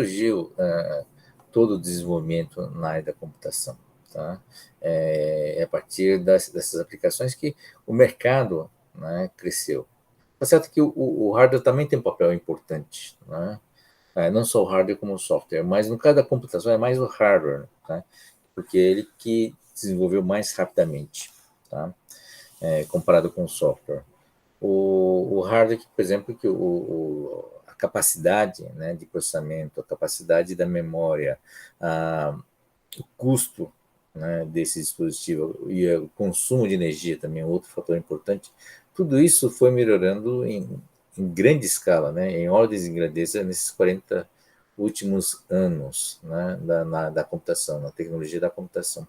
surgiu todo o desenvolvimento na área da computação. Tá? A partir dessas aplicações que o mercado, né, cresceu. Tá certo que o hardware também tem um papel importante, né? Não só o hardware como o software, mas no caso da computação é mais o hardware, tá? Porque é ele que desenvolveu mais rapidamente, tá? Comparado com o software. O hardware, por exemplo, que a capacidade, né, de processamento, a capacidade da memória, o custo, né, desse dispositivo e o consumo de energia também é outro fator importante. Tudo isso foi melhorando em grande escala, né, em ordens de grandeza nesses 40 últimos anos, né, da computação, na tecnologia da computação.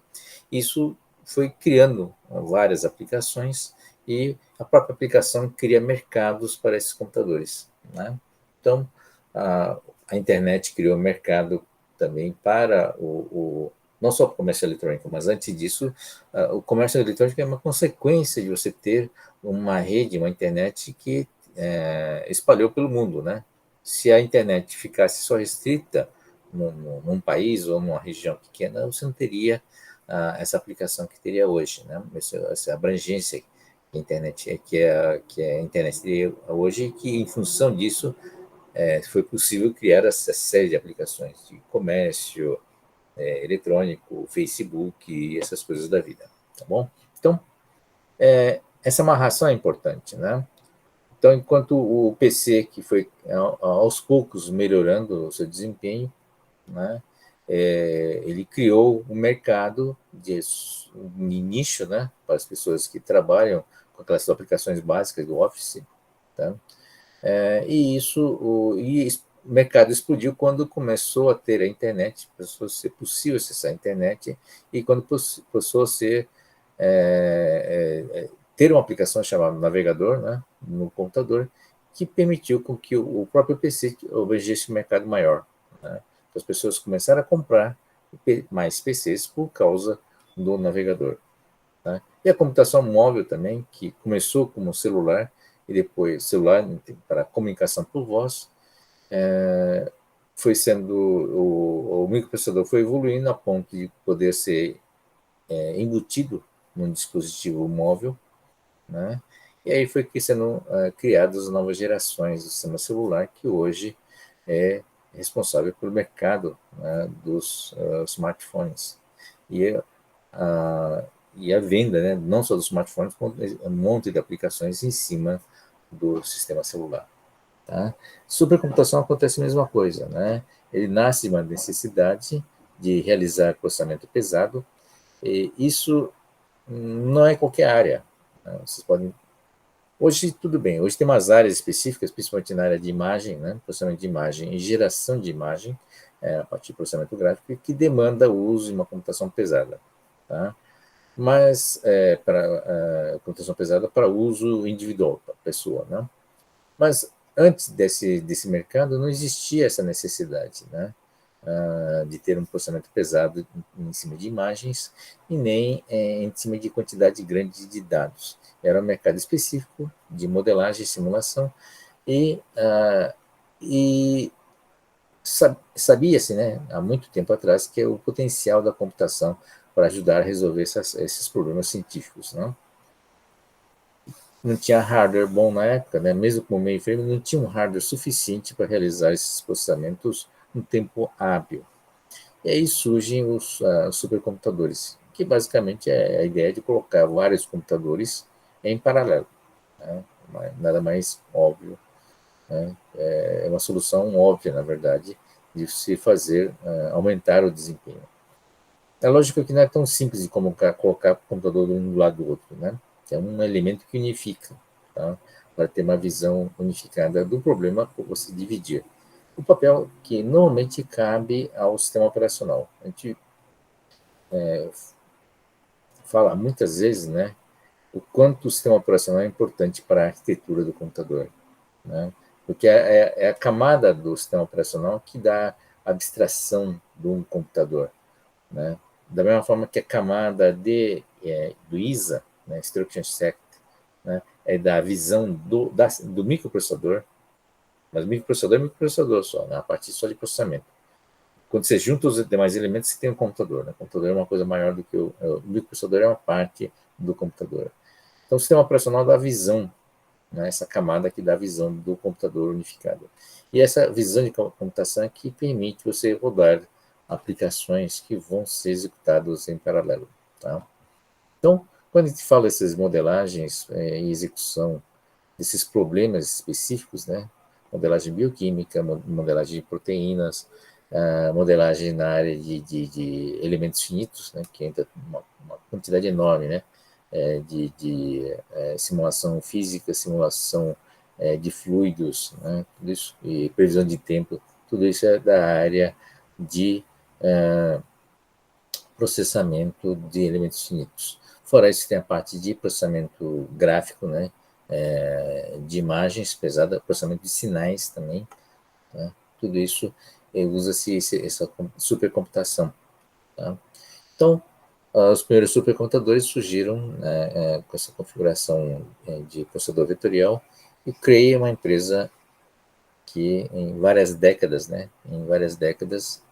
Isso foi criando várias aplicações e a própria aplicação cria mercados para esses computadores, né? Então, a internet criou mercado também para não só o comércio eletrônico, mas antes disso, o comércio eletrônico é uma consequência de você ter uma rede, uma internet que espalhou pelo mundo, né? Se a internet ficasse só restrita num país ou numa região pequena, você não teria essa aplicação que teria hoje, né? Essa abrangência que a internet que a internet teria hoje, que em função disso foi possível criar essa série de aplicações de comércio eletrônico, Facebook e essas coisas da vida, tá bom? Então, essa amarração é importante, né? Então, enquanto o PC, que foi aos poucos melhorando o seu desempenho, né, ele criou um mercado de um nicho, né, para as pessoas que trabalham com aquelas aplicações básicas do Office, tá? E o mercado explodiu quando começou a ter a internet, começou a ser possível acessar a internet, e quando passou a ser ter uma aplicação chamada navegador, né, no computador, que permitiu com que o próprio PC abrangesse um mercado maior, né? Então, as pessoas começaram a comprar mais PCs por causa do navegador, tá? E a computação móvel também, que começou como celular, e depois celular para comunicação por voz, foi sendo o microprocessador foi evoluindo a ponto de poder ser embutido num dispositivo móvel, né? E aí foi sendo criadas as novas gerações do sistema celular, que hoje é responsável pelo mercado, né, dos smartphones. E a, e a venda, né, não só dos smartphones, como um monte de aplicações em cima do sistema celular. Tá? Supercomputação acontece a mesma coisa, né? Ele nasce de uma necessidade de realizar processamento pesado, e isso não é qualquer área, né? Vocês podem. Hoje, tudo bem, hoje tem umas áreas específicas, principalmente na área de imagem, né? Processamento de imagem e geração de imagem, a partir de processamento gráfico, que demanda o uso de uma computação pesada. Tá? Mas para computação pesada para uso individual, para a pessoa, né? Mas antes desse mercado não existia essa necessidade, né, de ter um processamento pesado em cima de imagens e nem em cima de quantidade grande de dados. Era um mercado específico de modelagem e simulação e sabia-se, né, há muito tempo atrás, que é o potencial da computação para ajudar a resolver esses problemas científicos, não? Não tinha hardware bom na época, né? Mesmo com o mainframe, não tinha um hardware suficiente para realizar esses processamentos no tempo hábil. E aí surgem os supercomputadores, que basicamente é a ideia de colocar vários computadores em paralelo, né? Nada mais óbvio, né? É uma solução óbvia, na verdade, de se fazer aumentar o desempenho. É lógico que não é tão simples de colocar o computador um do lado do outro, né? É um elemento que unifica, tá? Para ter uma visão unificada do problema por você dividir. O papel que normalmente cabe ao sistema operacional. A gente fala muitas vezes, né, o quanto o sistema operacional é importante para a arquitetura do computador, né? Porque é a camada do sistema operacional que dá a abstração de um computador, né? Da mesma forma que a camada do ISA, né, Instruction Set, né, é da visão do microprocessador, mas o microprocessador é microprocessador só, né, a partir só de processamento. quando você junta os demais elementos, você tem um computador. Né? O computador é uma coisa maior do que o microprocessador, é uma parte do computador. Então, o sistema operacional dá visão, né? Essa camada que dá a visão do computador unificado. E essa visão de computação é que permite você rodar aplicações que vão ser executadas em paralelo. Tá? Então, quando a gente fala dessas modelagens e execução desses problemas específicos, né? Modelagem bioquímica, modelagem de proteínas, modelagem na área de elementos finitos, né? Que entra uma quantidade enorme, né? Simulação física, simulação de fluidos, né? Tudo isso, e previsão de tempo, tudo isso é da área de processamento de elementos finitos. Fora isso, tem a parte de processamento gráfico, né? De imagens pesada, processamento de sinais também. Né? Tudo isso usa-se essa supercomputação. Tá? Então, os primeiros supercomputadores surgiram com essa configuração de processador vetorial e criei uma empresa que em várias décadas, né,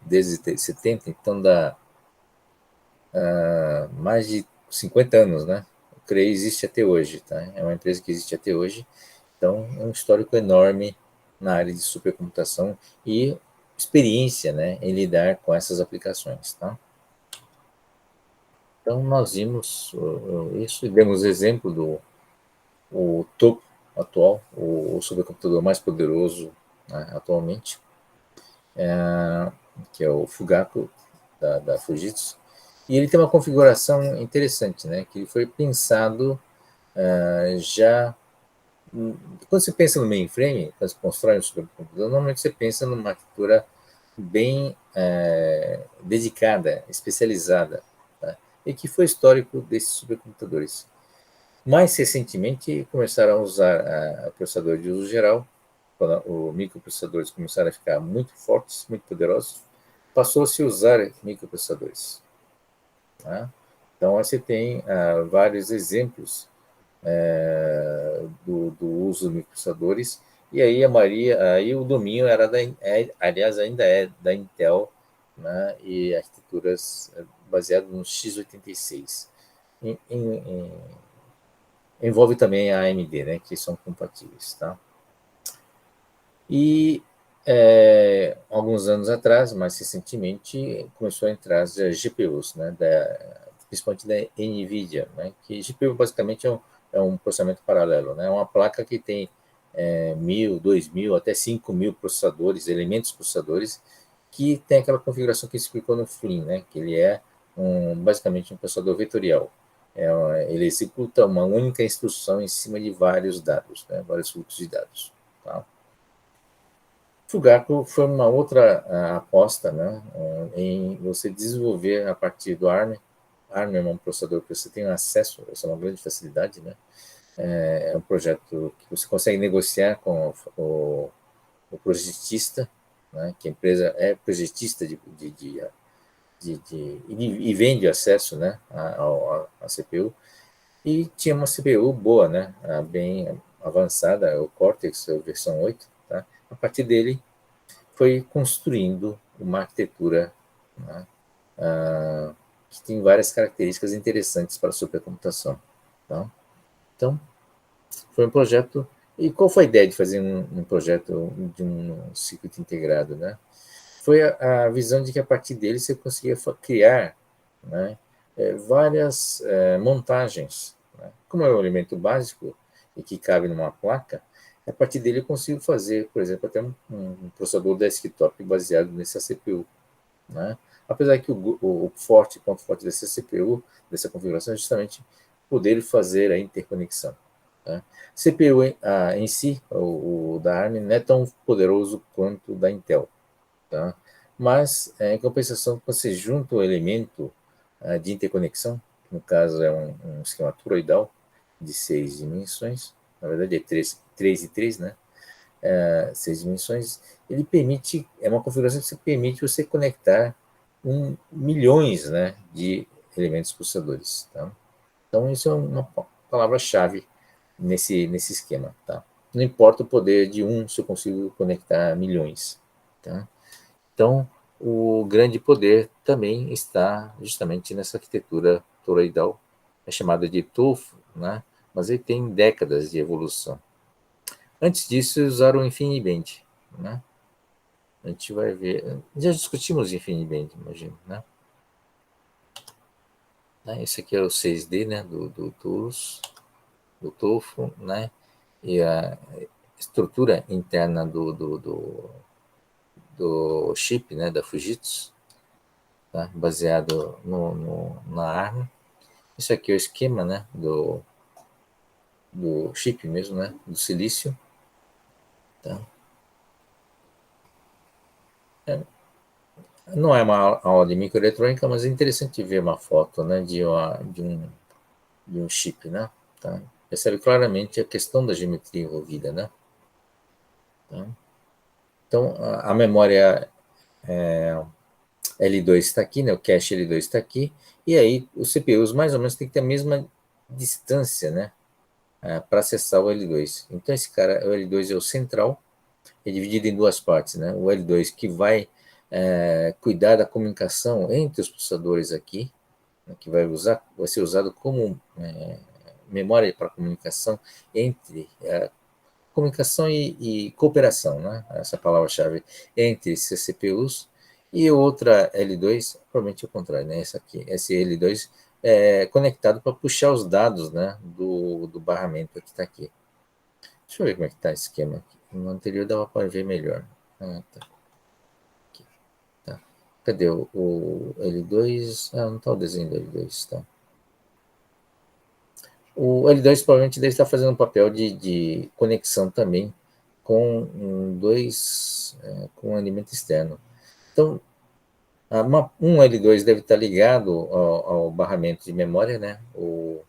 desde 70, então dá mais de 50 anos, né, o CREI existe até hoje, tá? É uma empresa que existe até hoje, então é um histórico enorme na área de supercomputação e experiência, né, em lidar com essas aplicações, tá? Então, nós vimos isso e demos exemplo do topo atual, o supercomputador mais poderoso, né, atualmente, que é o Fugaku da Fujitsu. E ele tem uma configuração interessante, né, que ele foi pensado já. Quando você pensa no mainframe, quando você constrói um supercomputador, normalmente você pensa numa arquitetura bem dedicada, especializada, tá? E que foi histórico desses supercomputadores. Mais recentemente, começaram a usar processador de uso geral, quando os microprocessadores começaram a ficar muito fortes, muito poderosos, passou-se a usar microprocessadores. Tá? Então, você tem vários exemplos do uso de microprocessadores, e aí a maioria, aí o domínio era aliás, ainda é da Intel, né, e arquiteturas baseadas no x86. Envolve também a AMD, né, que são compatíveis, tá? E alguns anos atrás, mais recentemente, começou a entrar as GPUs, né, principalmente da NVIDIA, né, que GPU basicamente é um processamento paralelo, né, é uma placa que tem 1.000, 2.000, até 5.000 processadores, elementos processadores, que tem aquela configuração que explicou no Flynn, né, que ele é basicamente um processador vetorial. Ele executa uma única instrução em cima de vários dados, né, vários fluxos de dados. Tá? Fugaku foi uma outra aposta, né, em você desenvolver a partir do ARM. ARM é um processador que você tem acesso, essa é uma grande facilidade, né? É um projeto que você consegue negociar com o projetista, né, que a empresa é projetista e vende acesso, né, à CPU. E tinha uma CPU boa, né, bem avançada, o Cortex, a versão 8. Tá? A partir dele, foi construindo uma arquitetura, né, que tem várias características interessantes para a supercomputação. Tá? Então, foi um projeto. E qual foi a ideia de fazer um projeto de um circuito integrado? Né? Foi a visão de que a partir dele você conseguia criar, né, várias montagens. Né? Como é um elemento básico e que cabe numa placa, a partir dele eu consigo fazer, por exemplo, até um processador desktop baseado nessa CPU. Né? Apesar que o ponto forte dessa CPU, dessa configuração, é justamente poder fazer a interconexão. Tá? CPU em si, o da ARM, não é tão poderoso quanto o da Intel. Tá? Mas, em compensação, você junta o elemento de interconexão, que no caso é um esquema toroidal de 6 dimensões, na verdade é 3 e 3, né? 6 dimensões, ele permite, é uma configuração que permite você conectar milhões, né, de elementos processadores. Tá? Então, isso é uma palavra-chave nesse esquema. Tá? Não importa o poder de se eu consigo conectar milhões. Tá? Então, o grande poder também está justamente nessa arquitetura toroidal, é chamada de TOEFL, né? Mas ele tem décadas de evolução. Antes disso, usaram o InfiniBand, né? A gente vai ver. Já discutimos InfiniBand, imagino, né? Esse aqui é o 6D, né? Do TOOLS, do TOEFL, né? E a estrutura interna do chip, né? Da Fujitsu, tá? Baseado na ARM. Isso aqui é o esquema, né? Do chip mesmo, né? Do silício, tá? É, não é uma aula de microeletrônica, mas é interessante ver uma foto, né? De um chip, né? Tá? Percebe claramente a questão da geometria envolvida, né? Tá? Então, a memória L2 está aqui, né? O cache L2 está aqui, e aí os CPUs mais ou menos tem que ter a mesma distância, né? Para acessar o L2. Então, esse cara, o L2 é o central, é dividido em duas partes, né? O L2 que vai cuidar da comunicação entre os processadores aqui, né? Que vai ser usado como memória para comunicação entre comunicação e cooperação, né? Essa palavra-chave entre esses CPUs e outra L2, provavelmente o contrário, né? Esse L2 é conectado para puxar os dados, né? Do barramento que está aqui. Deixa eu ver como é que está esse esquema aqui. No anterior dava para ver melhor. Tá. Aqui, tá. Cadê o L2? Não está o desenho do L2, tá? O L2 provavelmente deve estar fazendo um papel de conexão também com com um elemento externo. Então, um L2 deve estar ligado ao barramento de memória, né? O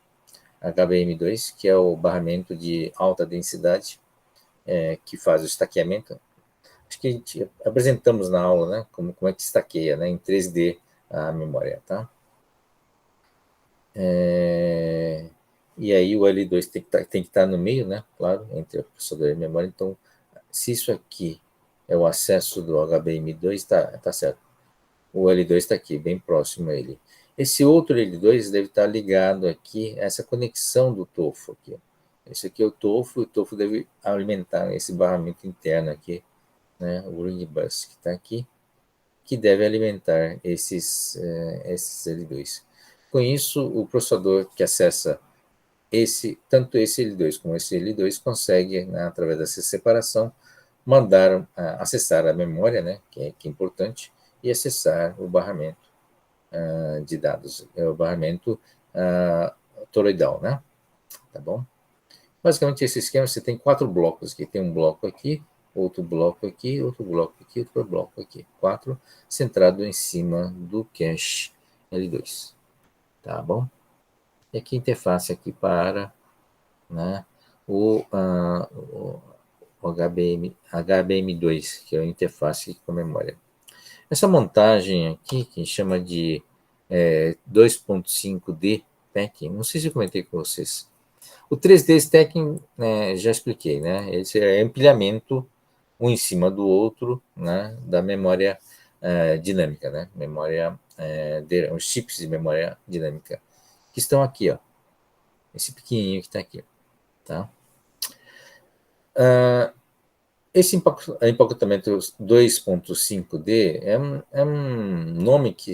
HBM2, que é o barramento de alta densidade, que faz o estaqueamento. Acho que a gente apresentamos na aula, né? Como é que estaqueia, né? Em 3D a memória, tá? E aí o L2 tem que estar no meio, né? Claro, entre o processador e a memória. Então, se isso aqui é o acesso do HBM2, tá certo. O L2 está aqui, bem próximo a ele. Esse outro L2 deve estar ligado aqui a essa conexão do TOFO aqui. Esse aqui é o TOFO, e o TOFO deve alimentar esse barramento interno aqui, né? O ring bus que está aqui, que deve alimentar esses L2. Com isso, o processador que acessa tanto esse L2 como esse L2 consegue, né, através dessa separação, acessar a memória, né, que é importante, e acessar o barramento de dados, o barramento toroidal, né? Tá bom? Basicamente, esse esquema, você tem 4 blocos aqui. Tem um bloco aqui, outro bloco aqui, outro bloco aqui, outro bloco aqui. 4, centrado em cima do cache L2. Tá bom? E aqui a interface aqui para, né, o HBM2, que é a interface com memória. Essa montagem aqui, que chama de 2.5D Stacking, não sei se eu comentei com vocês. O 3D Stacking, já expliquei, né? Esse é ampliamento um em cima do outro, né, da memória dinâmica, né? Os chips de memória dinâmica, que estão aqui, ó. Esse pequenininho que está aqui, tá? Esse empacotamento 2.5D é um nome que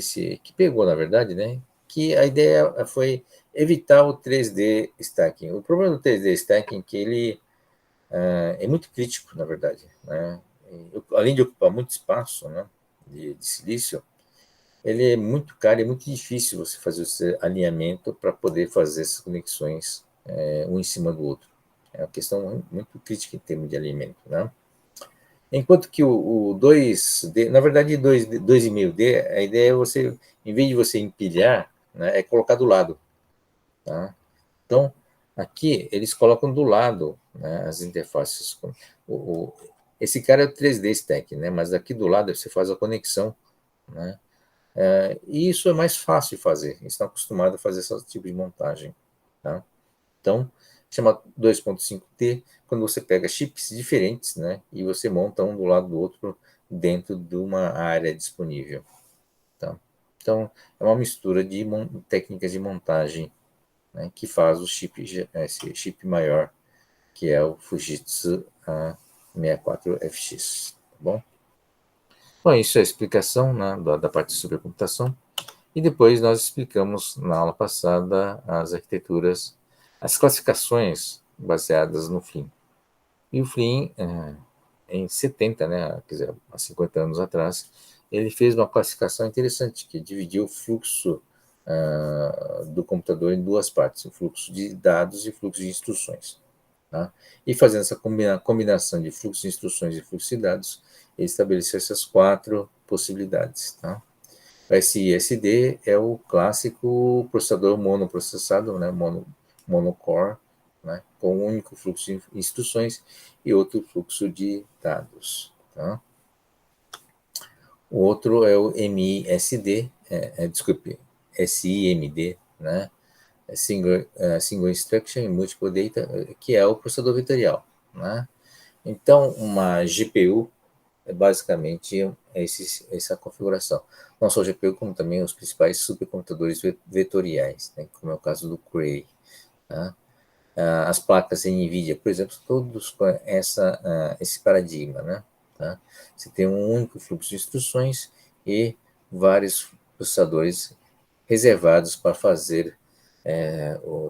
pegou, na verdade, né? Que a ideia foi evitar o 3D stacking. O problema do 3D stacking é que ele é muito crítico, na verdade, né? Além de ocupar muito espaço, né, de silício, ele é muito caro e muito difícil você fazer esse alinhamento para poder fazer essas conexões um em cima do outro. É uma questão muito crítica em termos de alinhamento, né? Enquanto que o 2D, na verdade, 2,5D, a ideia é você, em vez de você empilhar, né, é colocar do lado. Tá? Então, aqui, eles colocam do lado, né, as interfaces. Esse cara é o 3D Stack, né, mas aqui do lado você faz a conexão. Né, e isso é mais fácil de fazer. Eles estão acostumados a fazer esse tipo de montagem. Tá? Então, chama 2.5T, quando você pega chips diferentes, né, e você monta um do lado do outro dentro de uma área disponível. Tá? Então, é uma mistura de técnicas de montagem, né, que faz o chip, esse chip maior, que é o Fujitsu A64FX. Tá bom? Bom, isso é a explicação, né, da parte de supercomputação. E depois nós explicamos na aula passada as arquiteturas, as classificações baseadas no Flynn. E o Flynn, em 70, né, quer dizer, há 50 anos atrás, ele fez uma classificação interessante, que dividiu o fluxo do computador em duas partes, o fluxo de dados e o fluxo de instruções. Tá? E fazendo essa combinação de fluxo de instruções e fluxo de dados, ele estabeleceu essas quatro possibilidades. Tá? O SISD é o clássico processador monoprocessado, né, monocore, né, com um único fluxo de instruções e outro fluxo de dados. Tá? O outro é o MISD, desculpe, SIMD, né, Single Instruction Multiple Data, que é o processador vetorial. Né? Então, uma GPU é basicamente essa configuração. Não só o GPU, como também os principais supercomputadores vetoriais, né, como é o caso do Cray. Tá? As placas NVIDIA, por exemplo, todos com esse paradigma. Né? Tá? Você tem um único fluxo de instruções e vários processadores reservados para fazer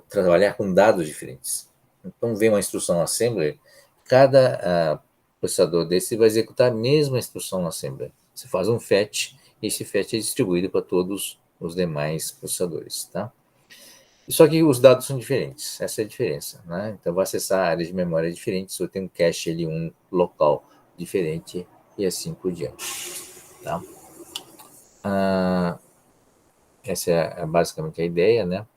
trabalhar com dados diferentes. Então, vem uma instrução assembler, cada processador desse vai executar a mesma instrução assembler. Você faz um fetch, e esse fetch é distribuído para todos os demais processadores. Tá? Só que os dados são diferentes, essa é a diferença. Né? Então, vai acessar áreas de memória diferentes, ou tem um cache ali, um local diferente, e assim por diante. Tá? Essa é basicamente a ideia, né?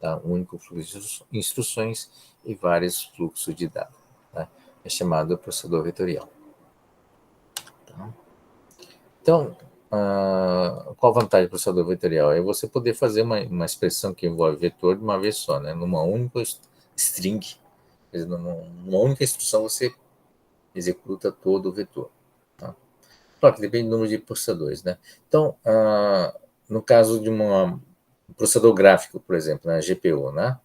Tá? Um único fluxo de instruções e vários fluxos de dados. Tá? É chamado processador vetorial. Tá? Então, qual a vantagem do processador vetorial? É você poder fazer uma expressão que envolve vetor de uma vez só, né? Numa única string. Quer dizer, numa única instrução você executa todo o vetor. Tá? Claro que depende do número de processadores. Né? Então, no caso de um processador gráfico, por exemplo, né, GPU, né?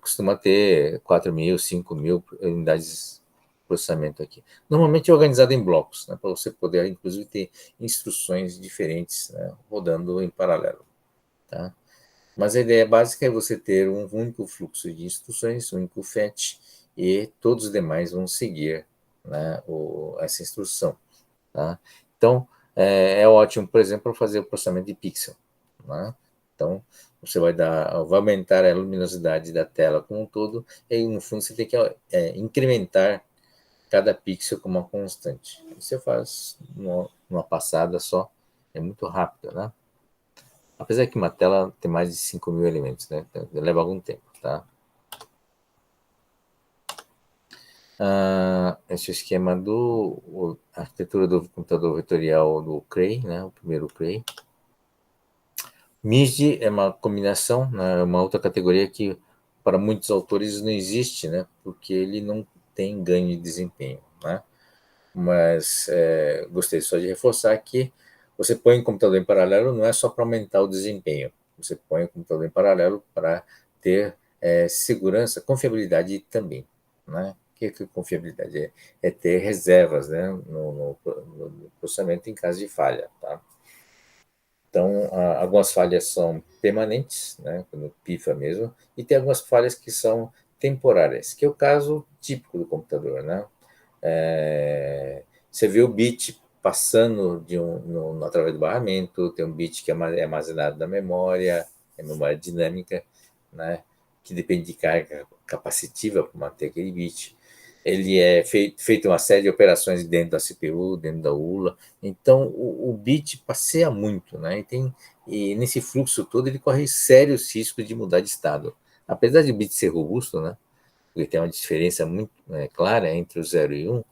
Costuma ter 4.000, 5.000 unidades de processamento aqui. Normalmente é organizado em blocos, né, para você poder, inclusive, ter instruções diferentes, né, rodando em paralelo. Tá? Mas a ideia básica é você ter um único fluxo de instruções, um único fetch, e todos os demais vão seguir, né, essa instrução. Tá? Então, é ótimo, por exemplo, para fazer o processamento de pixel. Né? Então, você vai aumentar a luminosidade da tela como um todo, e aí, no fundo, você tem que incrementar cada pixel com uma constante. Isso você faz numa passada só, é muito rápido, né? Apesar que uma tela tem mais de 5.000 elementos, né? Então, leva algum tempo, tá? Esse esquema a arquitetura do computador vetorial do Cray, né? O primeiro Cray. MISD é uma combinação, né, uma outra categoria que para muitos autores não existe, né, porque ele não tem ganho de desempenho. Né? Mas gostei só de reforçar que você põe o computador em paralelo não é só para aumentar o desempenho, você põe o computador em paralelo para ter segurança, confiabilidade também. Né? O que é confiabilidade? É ter reservas, né, no processamento em caso de falha. Tá? Então, algumas falhas são permanentes, né, quando pifa mesmo, e tem algumas falhas que são temporárias, que é o caso típico do computador. Né? Você vê o bit passando através do barramento, tem um bit que é armazenado na memória, é memória dinâmica, né, que depende de carga capacitiva para manter aquele bit. Ele é feito uma série de operações dentro da CPU, dentro da ULA. Então, o bit passeia muito, né? E nesse fluxo todo, ele corre sérios riscos de mudar de estado. Apesar de o bit ser robusto, né? Porque tem uma diferença muito clara entre o 0 e 1,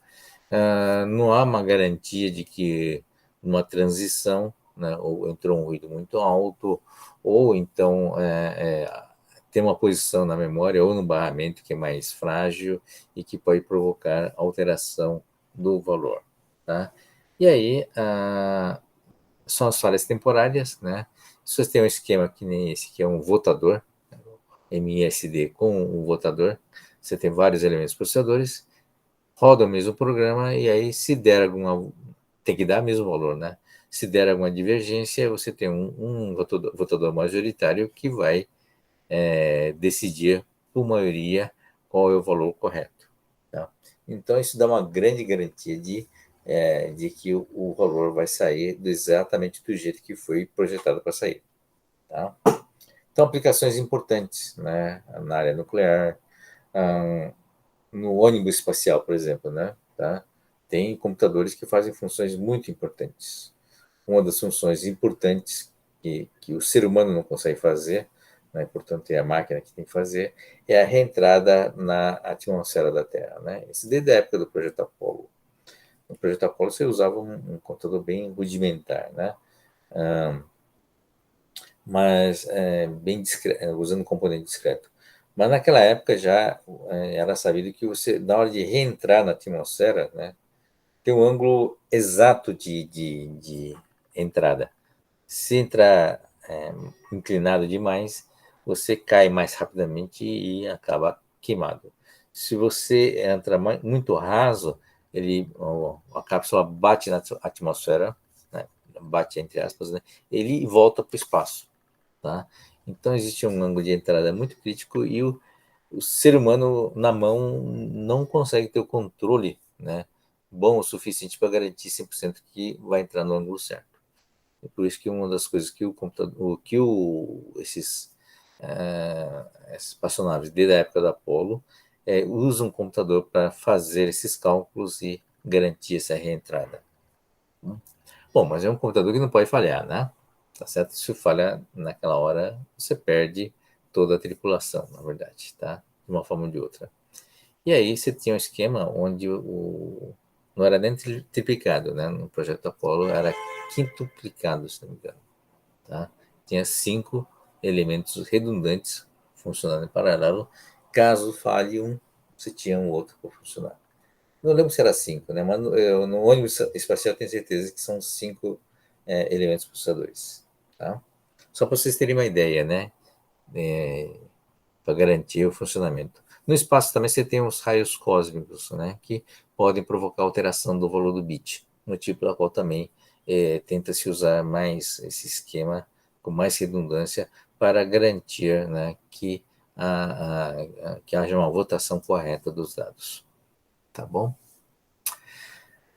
não há uma garantia de que numa transição, né, ou entrou um ruído muito alto, ou então tem uma posição na memória ou no barramento que é mais frágil e que pode provocar alteração do valor. Tá? E aí, são as falhas temporárias, né? Se você tem um esquema que nem esse, que é um votador, MISD com um votador, você tem vários elementos processadores, roda o mesmo programa e aí se der alguma... Tem que dar o mesmo valor, né? Se der alguma divergência, você tem um votador majoritário que vai decidir por maioria qual é o valor correto. Tá? Então, isso dá uma grande garantia de que o valor vai sair exatamente do jeito que foi projetado para sair. Tá? Então, aplicações importantes, né, na área nuclear, no ônibus espacial, por exemplo, né, tá? Tem computadores que fazem funções muito importantes. Uma das funções importantes que o ser humano não consegue fazer, né, portanto é a máquina que tem que fazer, é a reentrada na atmosfera da Terra. Né? Isso desde a época do Projeto Apollo. No Projeto Apollo você usava um computador bem rudimentar, né? Mas bem discreto, usando um componente discreto. Mas naquela época já era sabido que você, na hora de reentrar na atmosfera, né, tem um ângulo exato de entrada. Se entrar inclinado demais, você cai mais rapidamente e acaba queimado. Se você entra muito raso, a cápsula bate na atmosfera, né, bate entre aspas, né, ele volta para o espaço. Tá? Então existe um ângulo de entrada muito crítico e o ser humano na mão não consegue ter o controle, né, bom o suficiente para garantir 100% que vai entrar no ângulo certo. É por isso que uma das coisas que o computador, essas espaçonaves desde a época da Apollo usam um computador para fazer esses cálculos e garantir essa reentrada. Bom, mas é um computador que não pode falhar, né? Tá certo? Se falhar naquela hora, você perde toda a tripulação, na verdade, tá? De uma forma ou de outra. E aí você tinha um esquema onde não era nem triplicado, né? No projeto Apollo era quintuplicado, se não me engano, tá? Tinha 5 elementos redundantes funcionando em paralelo. Caso falhe um, você tinha um outro para funcionar. Não lembro se era 5, né? Mas no ônibus espacial eu tenho certeza que são 5 elementos processadores. Tá? Só para vocês terem uma ideia, né? Para garantir o funcionamento. No espaço também você tem os raios cósmicos, né? Que podem provocar alteração do valor do bit. Motivo pelo qual também tenta-se usar mais esse esquema com mais redundância para garantir, né, que haja uma votação correta dos dados. Tá bom?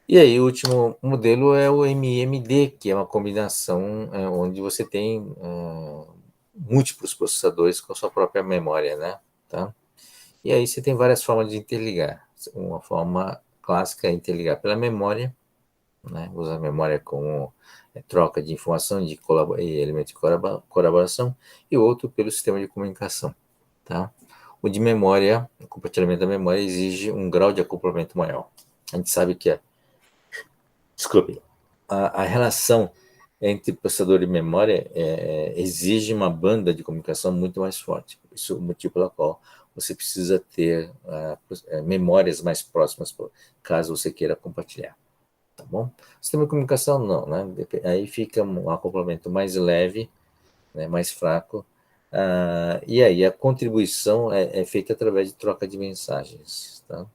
E aí, o último modelo é o MMD, que é uma combinação onde você tem múltiplos processadores com a sua própria memória, né? Tá? E aí você tem várias formas de interligar. Uma forma clássica é interligar pela memória, né? Usar a memória como troca de informação e elemento de colaboração, e outro pelo sistema de comunicação. Tá? O de memória, o compartilhamento da memória exige um grau de acoplamento maior. A gente sabe que desculpe, a relação entre processador e memória exige uma banda de comunicação muito mais forte. Isso é o motivo pelo qual você precisa ter memórias mais próximas, caso você queira compartilhar. Tá bom? Sistema de comunicação não, né? Aí fica um acoplamento mais leve, né, mais fraco, e aí a contribuição é feita através de troca de mensagens, tá?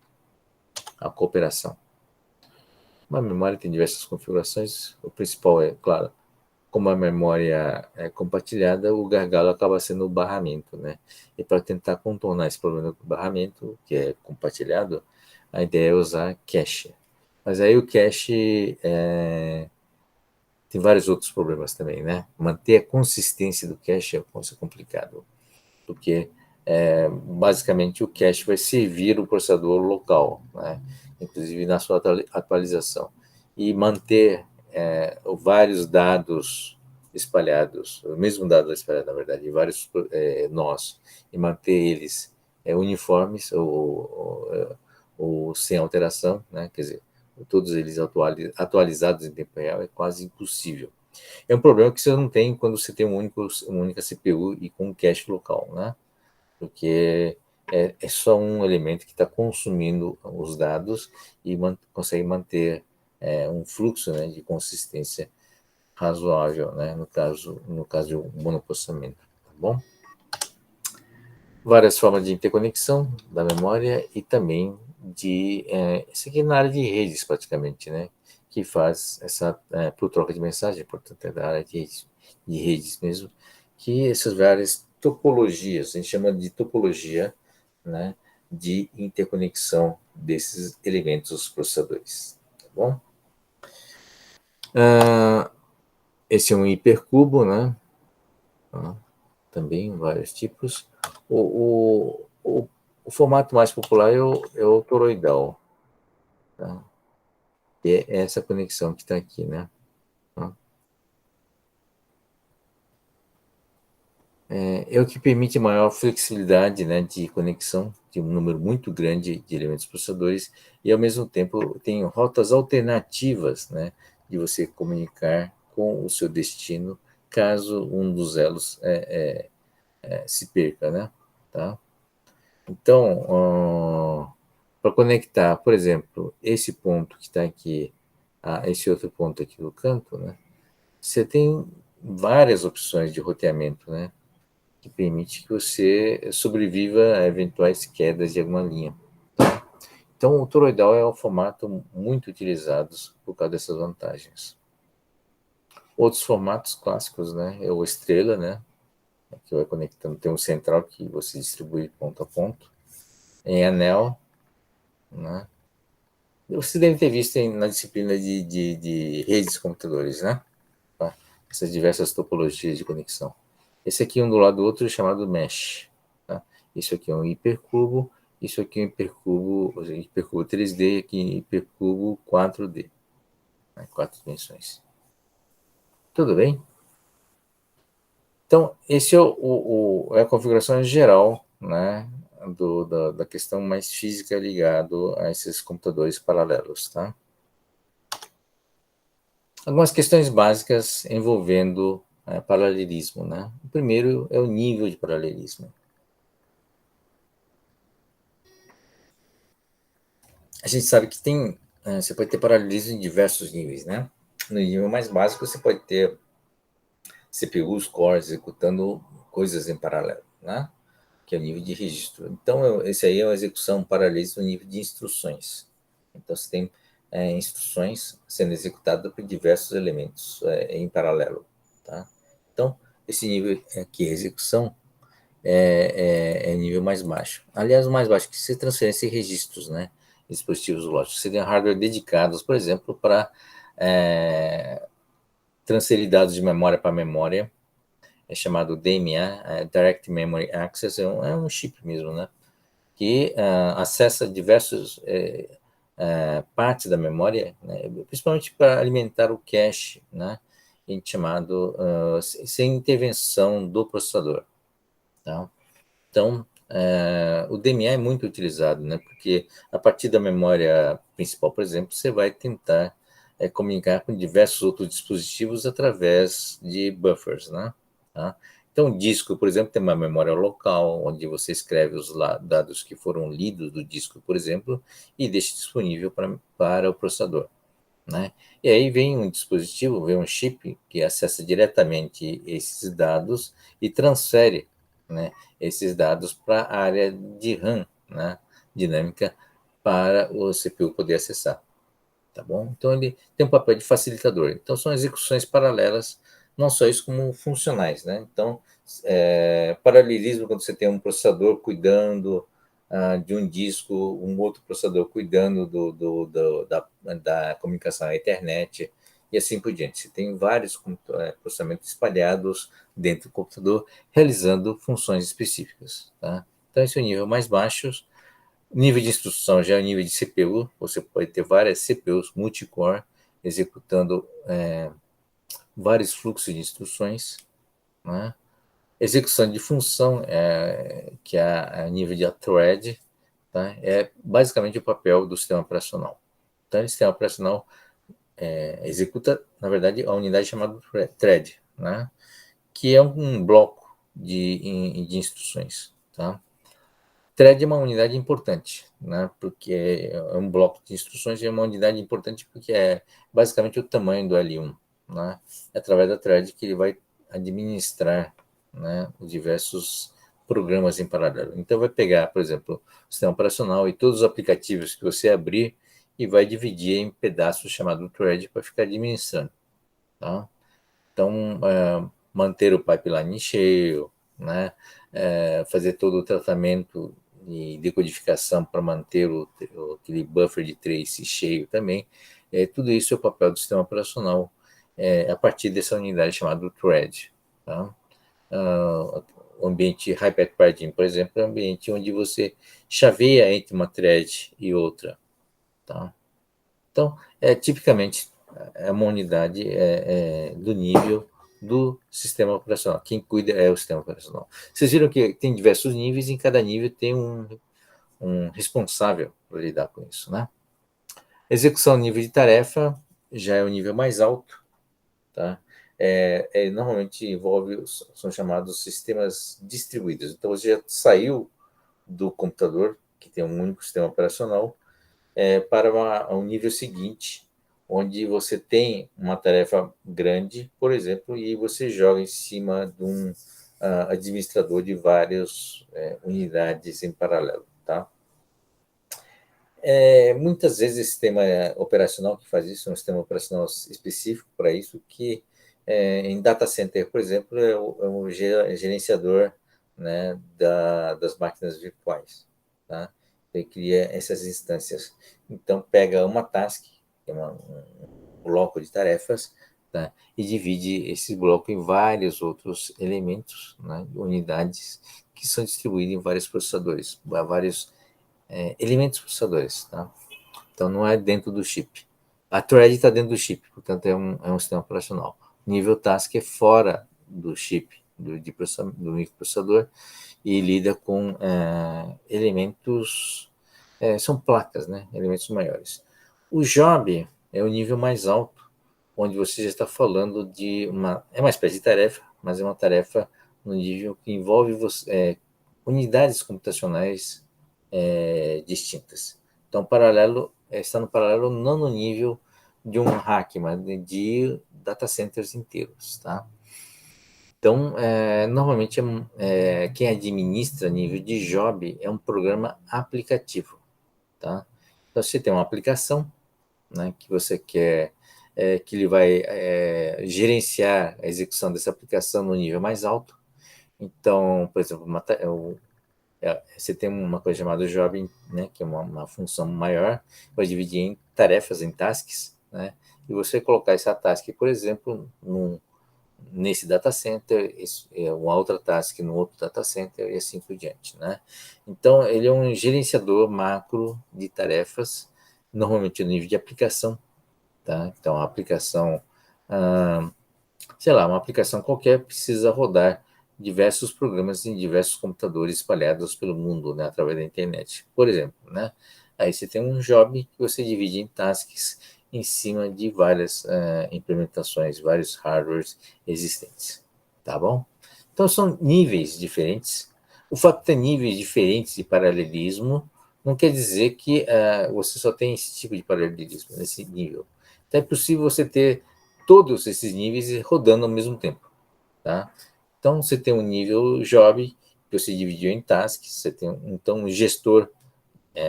A cooperação. Uma memória tem diversas configurações, o principal é, claro, como a memória é compartilhada, o gargalo acaba sendo o barramento, né? E para tentar contornar esse problema do barramento, que é compartilhado, a ideia é usar cache. Mas aí o cache tem vários outros problemas também, né? Manter a consistência do cache é complicado, porque basicamente o cache vai servir o processador local, né? Inclusive na sua atualização, e manter vários dados espalhados, o mesmo dado espalhado, na verdade, em vários nós, e manter eles uniformes ou sem alteração, né? Quer dizer, todos eles atualizados em tempo real é quase impossível. É um problema que você não tem quando você tem uma única CPU e com um cache local, né? Porque é só um elemento que está consumindo os dados e consegue manter um fluxo, né, de consistência razoável, né, no caso de um monoprocessamento, tá bom? Várias formas de interconexão da memória e também isso aqui na área de redes praticamente, né, que faz essa, por troca de mensagem, portanto é da área de redes mesmo, que essas várias topologias, a gente chama de topologia, né, de interconexão desses elementos processadores, tá bom? Esse é um hipercubo, né? Também vários tipos. O formato mais popular é o toroidal, tá? Que é essa conexão que está aqui, né? É o que permite maior flexibilidade, né, de conexão de um número muito grande de elementos processadores e, ao mesmo tempo, tem rotas alternativas, né, de você comunicar com o seu destino caso um dos elos se perca, né? Tá? Então, para conectar, por exemplo, esse ponto que está aqui a esse outro ponto aqui do canto, né, você tem várias opções de roteamento, né, que permite que você sobreviva a eventuais quedas de alguma linha. Então, o toroidal é um formato muito utilizado por causa dessas vantagens. Outros formatos clássicos, né, é o estrela, né, que vai conectando, tem um central que você distribui ponto a ponto, em anel, né. Você deve ter visto na disciplina de redes de computadores, né? Tá? Essas diversas topologias de conexão. Esse aqui, um do lado do outro, é chamado mesh. Tá? Isso aqui é um hipercubo, isso aqui é um hipercubo 3D, aqui é um hipercubo 4D, né? 4 dimensões. Tudo bem? Então, esse é a configuração geral, né, da questão mais física ligado a esses computadores paralelos, tá? Algumas questões básicas envolvendo paralelismo, né? O primeiro é o nível de paralelismo. A gente sabe que você pode ter paralelismo em diversos níveis, né? No nível mais básico, você pode ter CPUs, cores executando coisas em paralelo, né? Que é o nível de registro. Então, esse aí é uma execução paralelismo no nível de instruções. Então, você tem instruções sendo executadas por diversos elementos em paralelo, tá? Então, esse nível aqui de execução é nível mais baixo. Aliás, o mais baixo que se transferência de registros, né? Dispositivos lógicos. Seriam hardware dedicados, por exemplo, para transferir dados de memória para memória. É chamado DMA, Direct Memory Access, é um chip mesmo, né? Que acessa diversas partes da memória, né? Principalmente para alimentar o cache, né? Chamado sem intervenção do processador. Tá? Então, o DMA é muito utilizado, né? Porque a partir da memória principal, por exemplo, você vai tentar comunicar com diversos outros dispositivos através de buffers, né? Tá? Então, o disco, por exemplo, tem uma memória local, onde você escreve os dados que foram lidos do disco, por exemplo, e deixa disponível para o processador, né? E aí vem um dispositivo, vem um chip que acessa diretamente esses dados e transfere, né, esses dados para a área de RAM, né, dinâmica, para o CPU poder acessar. Tá bom? Então ele tem um papel de facilitador. Então são execuções paralelas, não só isso como funcionais, né? Então paralelismo quando você tem um processador cuidando de um disco, um outro processador cuidando da comunicação à internet e assim por diante. Você tem vários processamentos espalhados dentro do computador realizando funções específicas, tá? Então esse é o nível mais baixo. Nível de instrução já é o nível de CPU, você pode ter várias CPUs multicore executando vários fluxos de instruções, né? Execução de função, que é a nível de thread, tá? É basicamente o papel do sistema operacional. Então, o sistema operacional executa, na verdade, a unidade chamada thread, né? Que é um bloco de instruções, tá? thread é uma unidade importante, né? Porque é um bloco de instruções e é uma unidade importante porque é basicamente o tamanho do L1, né? É através da thread que ele vai administrar, né, os diversos programas em paralelo. Então, vai pegar, por exemplo, o sistema operacional e todos os aplicativos que você abrir e vai dividir em pedaços chamado thread para ficar administrando, tá? Então, manter o pipeline cheio, né? Fazer todo o tratamento e decodificação para manter aquele buffer de trace cheio também. Tudo isso é o papel do sistema operacional a partir dessa unidade chamada thread. Tá? O ambiente Hyper Paradigm, por exemplo, é um ambiente onde você chaveia entre uma thread e outra. Tá? Então, tipicamente, é uma unidade do nível do sistema operacional. Quem cuida é o sistema operacional. Vocês viram que tem diversos níveis e em cada nível tem um responsável para lidar com isso, né? Execução nível de tarefa já é o nível mais alto, tá? Normalmente envolve, são chamados sistemas distribuídos. Então, você já saiu do computador, que tem um único sistema operacional, para um nível seguinte, onde você tem uma tarefa grande, por exemplo, e você joga em cima de um administrador de várias unidades em paralelo. Tá? Muitas vezes esse sistema operacional que faz isso, é um sistema operacional específico para isso, que em data center, por exemplo, é o gerenciador, né, das máquinas virtuais. Tá? Ele cria essas instâncias. Então, pega uma task, que é um bloco de tarefas, tá? E divide esse bloco em vários outros elementos, né, unidades, que são distribuídos em vários processadores, vários elementos processadores. Tá? Então, não é dentro do chip. A thread está dentro do chip, portanto, é um sistema operacional. O nível task é fora do chip, do microprocessador, e lida com elementos, são placas, né? Elementos maiores. O job é o nível mais alto, onde você já está falando de é uma espécie de tarefa, mas é uma tarefa no nível que envolve unidades computacionais distintas. Então, paralelo está no paralelo não no nível de um hack, mas de data centers inteiros, tá? Então, normalmente, quem administra nível de job é um programa aplicativo, tá? Então, você tem uma aplicação, né, que você quer que ele vai gerenciar a execução dessa aplicação no nível mais alto. Então, por exemplo, você tem uma coisa chamada job, né, que é uma função maior, vai dividir em tarefas, em tasks, né, e você colocar essa task, por exemplo, nesse data center, uma outra task no outro data center e assim por diante, né? Então, ele é um gerenciador macro de tarefas, normalmente no nível de aplicação, tá? Então, a aplicação, sei lá, uma aplicação qualquer precisa rodar diversos programas em diversos computadores espalhados pelo mundo, né, através da internet, por exemplo, né? Aí você tem um job que você divide em tasks em cima de várias implementações, vários hardwares existentes, tá bom? Então são níveis diferentes. O fato de ter níveis diferentes de paralelismo não quer dizer que você só tem esse tipo de paralelismo nesse nível. Então é possível você ter todos esses níveis rodando ao mesmo tempo, tá? Então, você tem um nível job, que você dividiu em tasks, você tem, então, um gestor,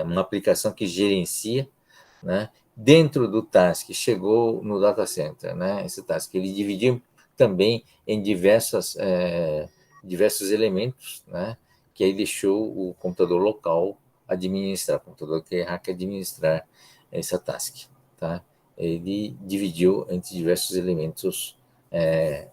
uma aplicação que gerencia, né? Dentro do task, chegou no data center, né? Esse task, ele dividiu também em diversos elementos, né? Que aí deixou o computador local administrar, o computador que é que administrar essa task, tá? Ele dividiu entre diversos elementos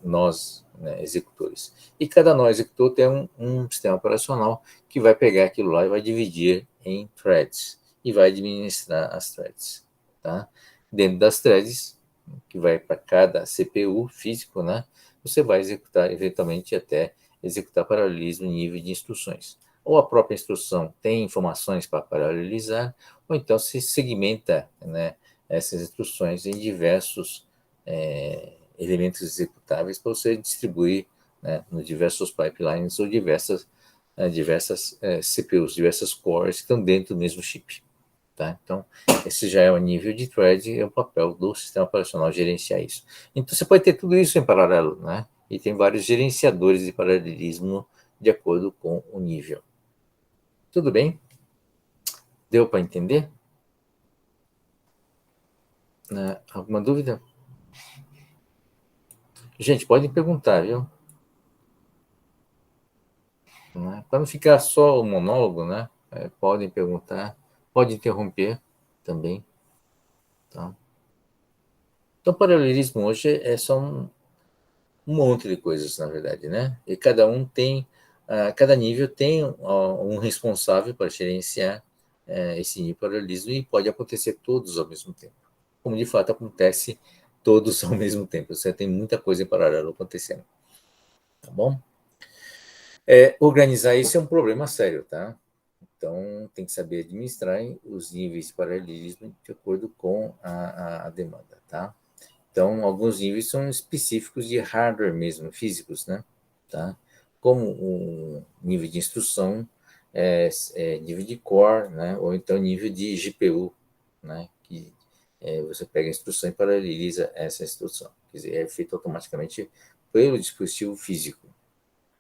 nós, né, executores. E cada nó executor tem um sistema operacional que vai pegar aquilo lá e vai dividir em threads e vai administrar as threads. Tá? Dentro das threads, que vai para cada CPU físico, né, você vai executar, eventualmente, até executar paralelismo em nível de instruções. Ou a própria instrução tem informações para paralelizar, ou então se segmenta, né, essas instruções em diversos elementos executáveis para você distribuir, né, nos diversos pipelines ou diversas diversas CPUs, diversas cores que estão dentro do mesmo chip. Tá? Então, esse já é o nível de thread, é o papel do sistema operacional gerenciar isso. Então, você pode ter tudo isso em paralelo, né? E tem vários gerenciadores de paralelismo de acordo com o nível. Tudo bem? Deu para entender? Alguma dúvida? Gente, podem perguntar, viu? Para não ficar só o monólogo, né? Podem perguntar, podem interromper também. Tá? Então, paralelismo hoje é só um monte de coisas, na verdade, né? E cada nível tem um responsável para gerenciar esse nível de paralelismo e pode acontecer todos ao mesmo tempo. Como de fato acontece todos ao mesmo tempo. Você tem muita coisa em paralelo acontecendo. Tá bom? Organizar isso é um problema sério, tá? Então, tem que saber administrar os níveis de paralelismo de acordo com a demanda, tá? Então, alguns níveis são específicos de hardware mesmo, físicos, né? Tá? Como o nível de instrução, nível de core, né? Ou então nível de GPU, né? Que você pega a instrução e paraleliza essa instrução. Quer dizer, é feito automaticamente pelo dispositivo físico.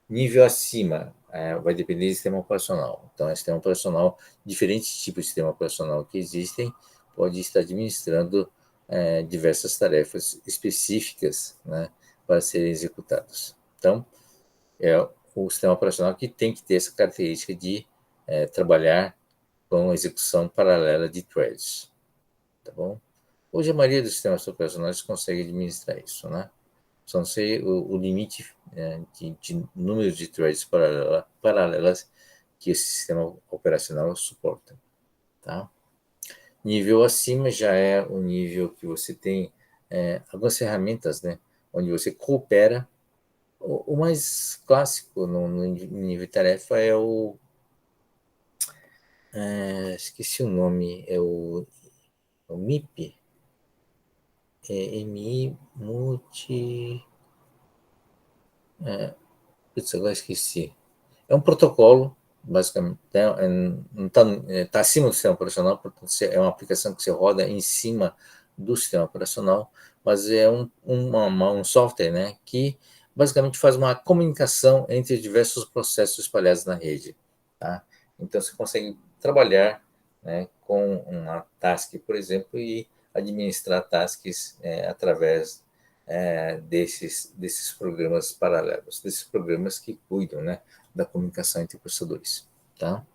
Nível acima vai depender do sistema operacional. Então, o sistema operacional, diferentes tipos de sistema operacional que existem, pode estar administrando diversas tarefas específicas, né, para serem executadas. Então, é o sistema operacional que tem que ter essa característica de trabalhar com execução paralela de threads. Tá bom? Hoje, a maioria dos sistemas operacionais consegue administrar isso, né? Só não sei o limite de número de threads paralelas que esse sistema operacional suporta. Tá? Nível acima já é o nível que você tem algumas ferramentas, né, onde você coopera. O mais clássico no nível de tarefa é esqueci o nome, é o MIP, MI Multi. Putz, agora esqueci. É um protocolo, basicamente, tá acima do sistema operacional, portanto, é uma aplicação que você roda em cima do sistema operacional, mas é um software, né, que basicamente faz uma comunicação entre diversos processos espalhados na rede. Tá? Então, você consegue trabalhar, né, com uma task, por exemplo, e administrar tasks através desses programas paralelos, desses programas que cuidam, né, da comunicação entre processadores. Tá?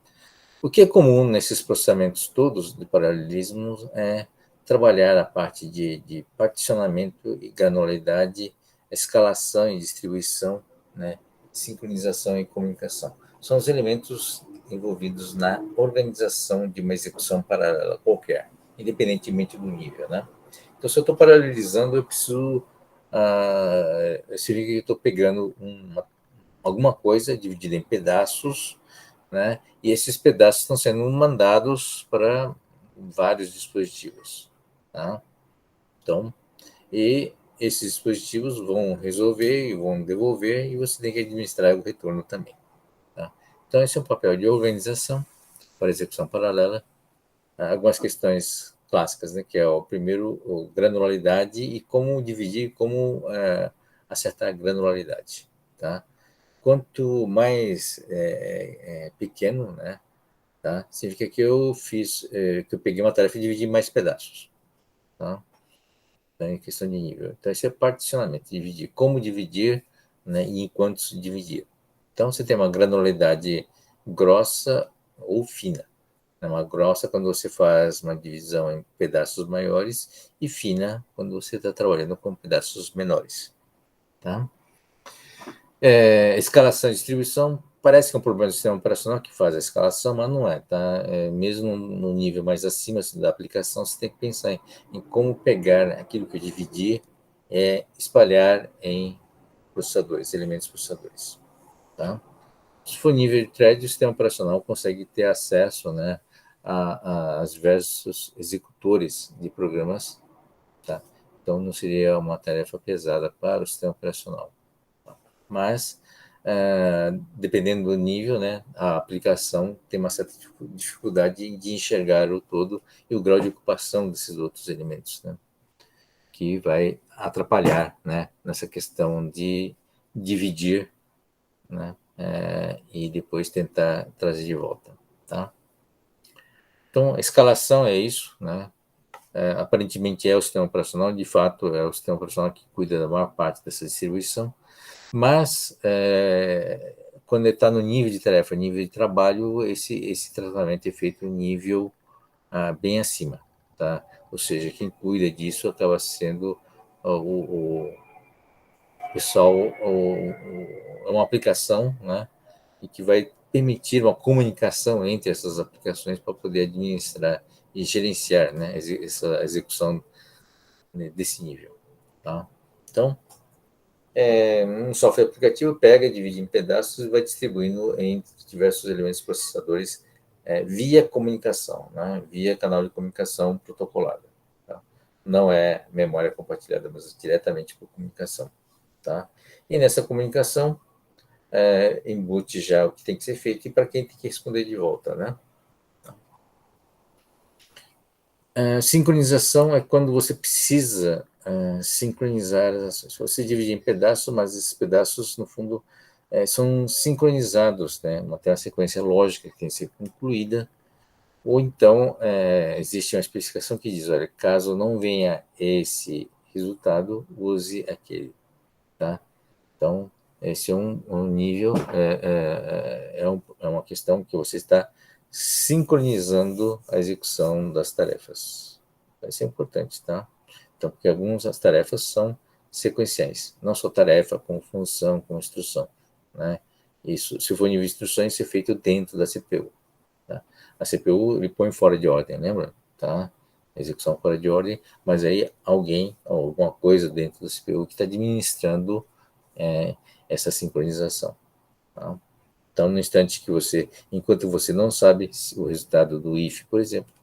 O que é comum nesses processamentos todos de paralelismo é trabalhar a parte de particionamento e granularidade, escalação e distribuição, né, sincronização e comunicação. São os elementos envolvidos na organização de uma execução paralela qualquer, independentemente do nível, né? Então, se eu estou paralelizando, eu preciso significa que eu estou pegando alguma coisa dividida em pedaços, né? E esses pedaços estão sendo mandados para vários dispositivos, tá? Então, e esses dispositivos vão resolver e vão devolver, e você tem que administrar o retorno também. Tá? Então, esse é um papel de organização para execução paralela. Algumas questões clássicas, né, que é o primeiro, granularidade e como dividir, como acertar a granularidade. Tá? Quanto mais pequeno, né, tá, significa que eu que eu peguei uma tarefa e dividi em mais pedaços. Tá? Então, em questão de nível. Então, esse é particionamento, dividir. Como dividir, né, e em quantos dividir. Então, você tem uma granularidade grossa ou fina. Uma grossa quando você faz uma divisão em pedaços maiores e fina quando você está trabalhando com pedaços menores. Tá? Escalação e distribuição parece que é um problema do sistema operacional que faz a escalação, mas não é. Tá? Mesmo no nível mais acima da aplicação, você tem que pensar em como pegar aquilo que eu dividi e espalhar em processadores, elementos processadores. Tá? Se for nível de thread, o sistema operacional consegue ter acesso, né, a diversos executores de programas. Tá? Então, não seria uma tarefa pesada para o sistema operacional. Mas dependendo do nível, né, a aplicação tem uma certa dificuldade de enxergar o todo e o grau de ocupação desses outros elementos, né, que vai atrapalhar, né, nessa questão de dividir, né, e depois tentar trazer de volta, tá? Então, a escalação é isso, né? Aparentemente é o sistema operacional, de fato é o sistema operacional que cuida da maior parte dessa distribuição, mas quando ele está no nível de tarefa, nível de trabalho, esse tratamento é feito em nível bem acima, tá? Ou seja, quem cuida disso acaba sendo o pessoal, é uma aplicação, né? E que vai permitir uma comunicação entre essas aplicações para poder administrar e gerenciar, né, essa execução, né, desse nível. Tá? Então, um software aplicativo pega, divide em pedaços e vai distribuindo entre diversos elementos processadores via comunicação, né, via canal de comunicação protocolada. Tá? Não é memória compartilhada, mas diretamente por comunicação. Tá? E nessa comunicação, embute já o que tem que ser feito e para quem tem que responder de volta, né? Sincronização é quando você precisa sincronizar as ações. Você divide em pedaços, mas esses pedaços, no fundo, são sincronizados, né? Tem uma sequência lógica que tem que ser concluída, ou então existe uma especificação que diz, olha, caso não venha esse resultado, use aquele, tá? Então, esse é um nível, é uma questão que você está sincronizando a execução das tarefas. Isso é importante, tá? Então, porque algumas das tarefas são sequenciais, não só tarefa, como função, como instrução, né? Isso, se for nível de instruções, isso é feito dentro da CPU, tá? A CPU ele põe fora de ordem, lembra? Tá? Execução fora de ordem, mas aí alguém, alguma coisa dentro da CPU que está administrando é, essa sincronização. Tá? Então, no instante que você, enquanto você não sabe o resultado do if, por exemplo,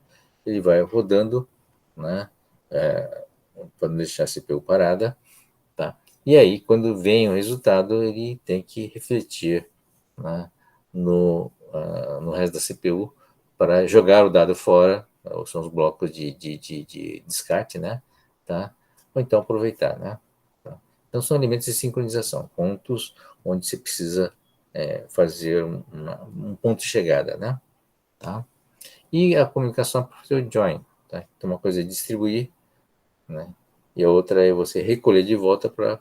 ele vai rodando, né, para não deixar a CPU parada, tá? E aí, quando vem o resultado, ele tem que refletir, né, no resto da CPU para jogar o dado fora, são os blocos de descarte, né? Tá? Ou então aproveitar, né? Tá? Então são elementos de sincronização, pontos onde você precisa fazer um ponto de chegada, né? Tá? E a comunicação é por seu join, tá? Então uma coisa é distribuir, né? E a outra é você recolher de volta para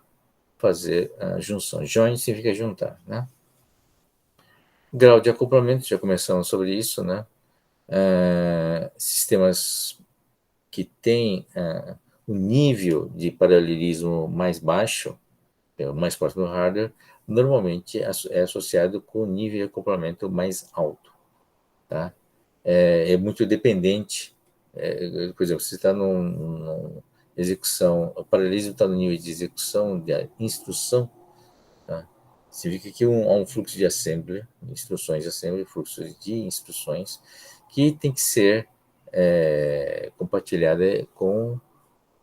fazer a junção. Join significa juntar, né? Grau de acoplamento, já começamos sobre isso, né? Sistemas que têm um nível de paralelismo mais baixo, mais próximo do hardware, normalmente é associado com o nível de acoplamento mais alto. Tá? É muito dependente. Por exemplo, se está numa execução, o paralelismo está no nível de execução, de instrução, tá? Significa que há um fluxo de assembly, instruções de assembly, fluxo de instruções, que tem que ser compartilhada com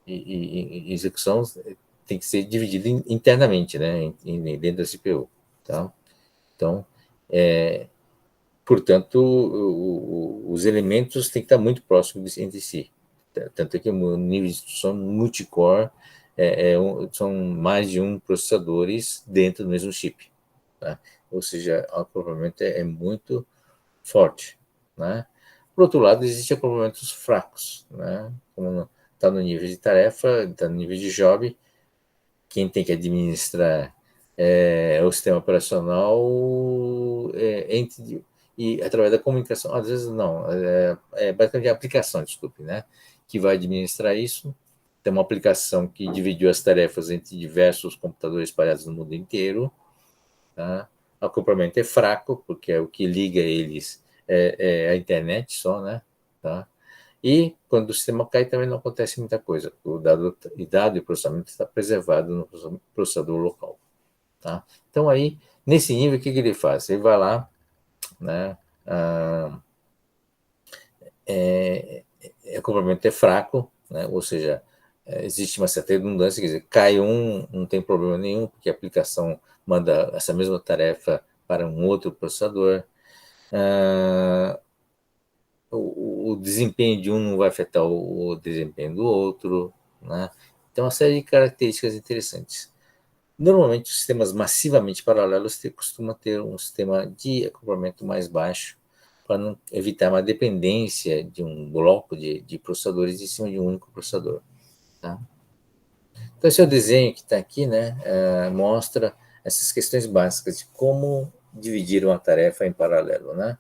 e execução tem que ser dividida internamente, né, dentro da CPU, tá? Então, portanto, os elementos têm que estar muito próximos entre si. Tanto é que o nível de instrução multicore são mais de um processadores dentro do mesmo chip. Tá? Ou seja, o acoplamento é muito forte. Né? Por outro lado, existem acoplamentos fracos, né? Como está no nível de tarefa, está no nível de job, quem tem que administrar o sistema operacional e através da comunicação, às vezes não, basicamente a aplicação, desculpe, né? Que vai administrar isso. Tem uma aplicação que dividiu as tarefas entre diversos computadores espalhados no mundo inteiro. Tá? O acoplamento é fraco, porque é o que liga eles a internet só, né? Tá? E quando o sistema cai também não acontece muita coisa. O dado e processamento está preservado no processador local. Tá? Então aí, nesse nível, o que ele faz? Ele vai lá, né? O acoplamento é fraco, né? Ou seja, existe uma certa redundância, quer dizer, cai um, não tem problema nenhum, porque a aplicação manda essa mesma tarefa para um outro processador. O desempenho de um não vai afetar o desempenho do outro, né? Então, uma série de características interessantes. Normalmente, os sistemas massivamente paralelos costumam ter um sistema de acoplamento mais baixo, para não evitar uma dependência de um bloco de processadores em cima de um único processador. Tá? Então, esse é o desenho que está aqui, né? Mostra essas questões básicas de como dividir uma tarefa em paralelo, né?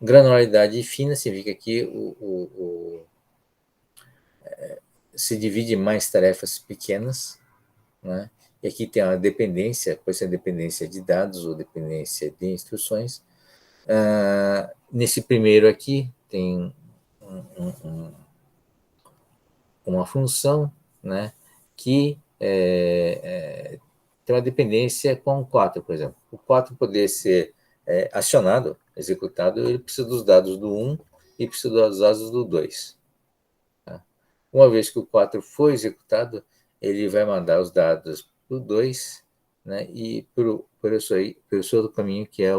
Granularidade fina significa que se divide em mais tarefas pequenas, né? E aqui tem a dependência, pode ser dependência de dados ou dependência de instruções. Nesse primeiro aqui tem uma função, né, que tem uma dependência com o 4, por exemplo. O 4 poder ser acionado, executado, ele precisa dos dados do 1 e precisa dos dados do 2. Tá? Uma vez que o 4 for executado, ele vai mandar os dados para o 2, né, e por esse outro caminho que é